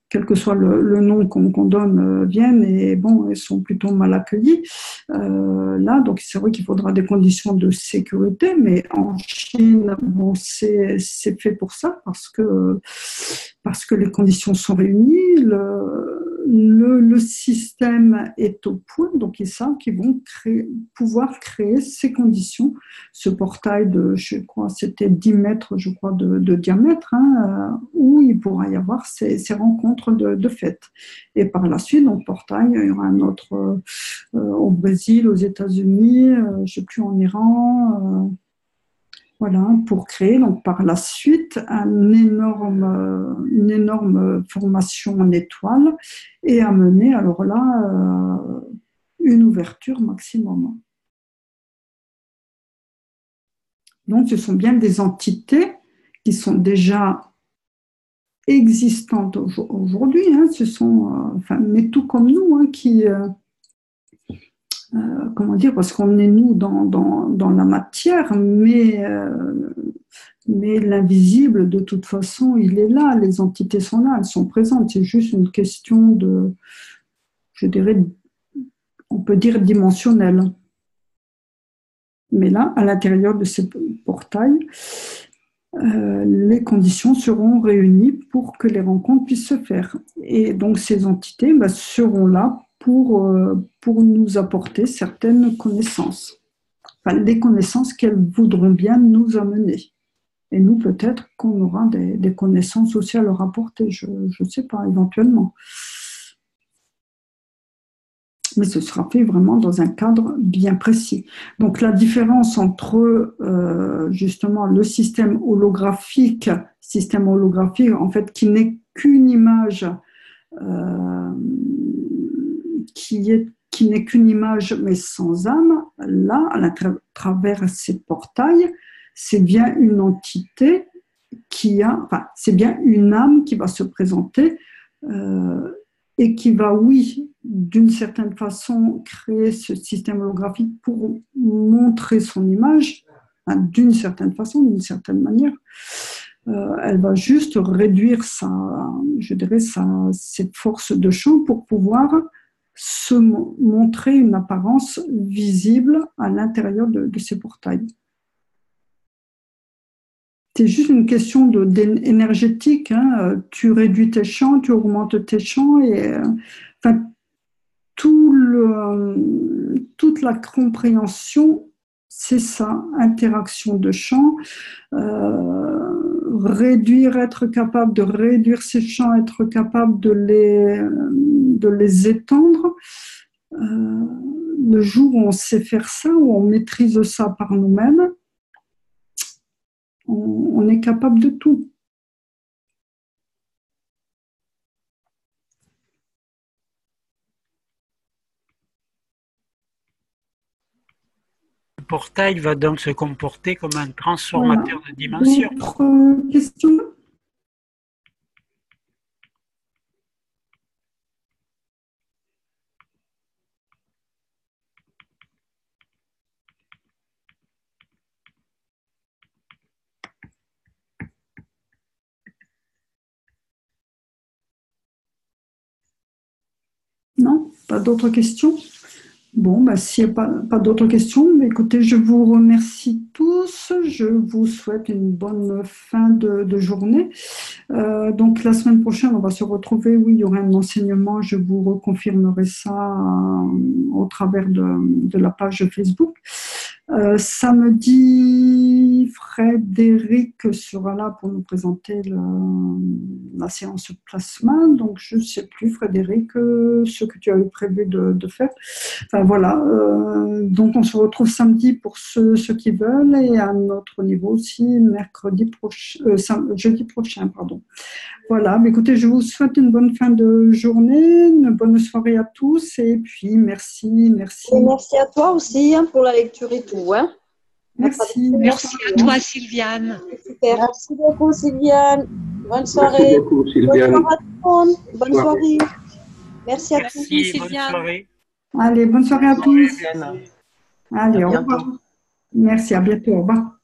Quel que soit le nom qu'on donne, viennent et bon, ils sont plutôt mal accueillis. Là, donc c'est vrai qu'il faudra des conditions de sécurité, mais en Chine, bon, c'est fait pour ça parce que les conditions sont réunies, le système est au point, donc ils savent qu'ils vont pouvoir créer ces conditions. Ce portail de, je crois, c'était 10 mètres, je crois, de diamètre, où il pourra y avoir ces rencontres de fait. Et par la suite, dans le portail, il y aura un autre au Brésil, aux États-Unis, je ne sais plus, en Iran, voilà, pour créer donc par la suite une énorme formation en étoiles et amener alors là une ouverture maximum. Donc ce sont bien des entités qui sont déjà existantes aujourd'hui, ce sont, mais tout comme nous, qui comment dire, parce qu'on est nous dans la matière, mais l'invisible, de toute façon, il est là, les entités sont là, elles sont présentes, c'est juste une question de, je dirais, on peut dire dimensionnelle. Mais là, à l'intérieur de ces portails, les conditions seront réunies pour que les rencontres puissent se faire. Et donc ces entités seront là pour nous apporter certaines connaissances, des connaissances qu'elles voudront bien nous amener. Et nous, peut-être qu'on aura des connaissances aussi à leur apporter, je ne sais pas, éventuellement. mais ce sera fait vraiment dans un cadre bien précis. Donc la différence entre justement le système holographique, en fait qui n'est qu'une image, qui n'est qu'une image mais sans âme, là, à travers ces portails, c'est bien une entité c'est bien une âme qui va se présenter et qui va, oui, d'une certaine façon, créer ce système holographique pour montrer son image, hein, d'une certaine façon, d'une certaine manière. Elle va juste réduire cette force de champ pour pouvoir se montrer une apparence visible à l'intérieur de ces portails. C'est juste une question énergétique. Hein. Tu réduis tes champs, tu augmentes tes champs et enfin, toute la compréhension, c'est ça, interaction de champs, être capable de réduire ces champs, être capable de les étendre. Le jour où on sait faire ça, où on maîtrise ça par nous-mêmes, on est capable de tout. Le portail va donc se comporter comme un transformateur de dimension. D'autres questions ? Non, pas d'autres questions? Bon, bah, s'il n'y a pas d'autres questions, bah, écoutez, je vous remercie tous. Je vous souhaite une bonne fin de journée. Donc, la semaine prochaine, on va se retrouver. Oui, il y aura un enseignement. Je vous reconfirmerai ça au travers de la page Facebook. Samedi, Frédéric sera là pour nous présenter la séance plasma. Donc, je ne sais plus, Frédéric, ce que tu avais prévu de faire. Enfin, voilà. Donc, on se retrouve samedi pour ceux qui veulent et à notre niveau aussi, jeudi prochain. Pardon. Voilà. Mais écoutez, je vous souhaite une bonne fin de journée, une bonne soirée à tous et puis merci. Et merci à toi aussi hein, pour la lecture et tout. Hein. Merci. Merci à toi, Sylviane. Super. Merci beaucoup, Sylviane. Bonne soirée. Merci beaucoup, Sylviane. Bonne soirée à tout le monde. Bonne soirée. Merci à tous. Merci, Sylviane. bonne soirée. Allez, bonne soirée à tous. Sylviane. Allez, À au bientôt. revoir. Merci, à bientôt. Au revoir.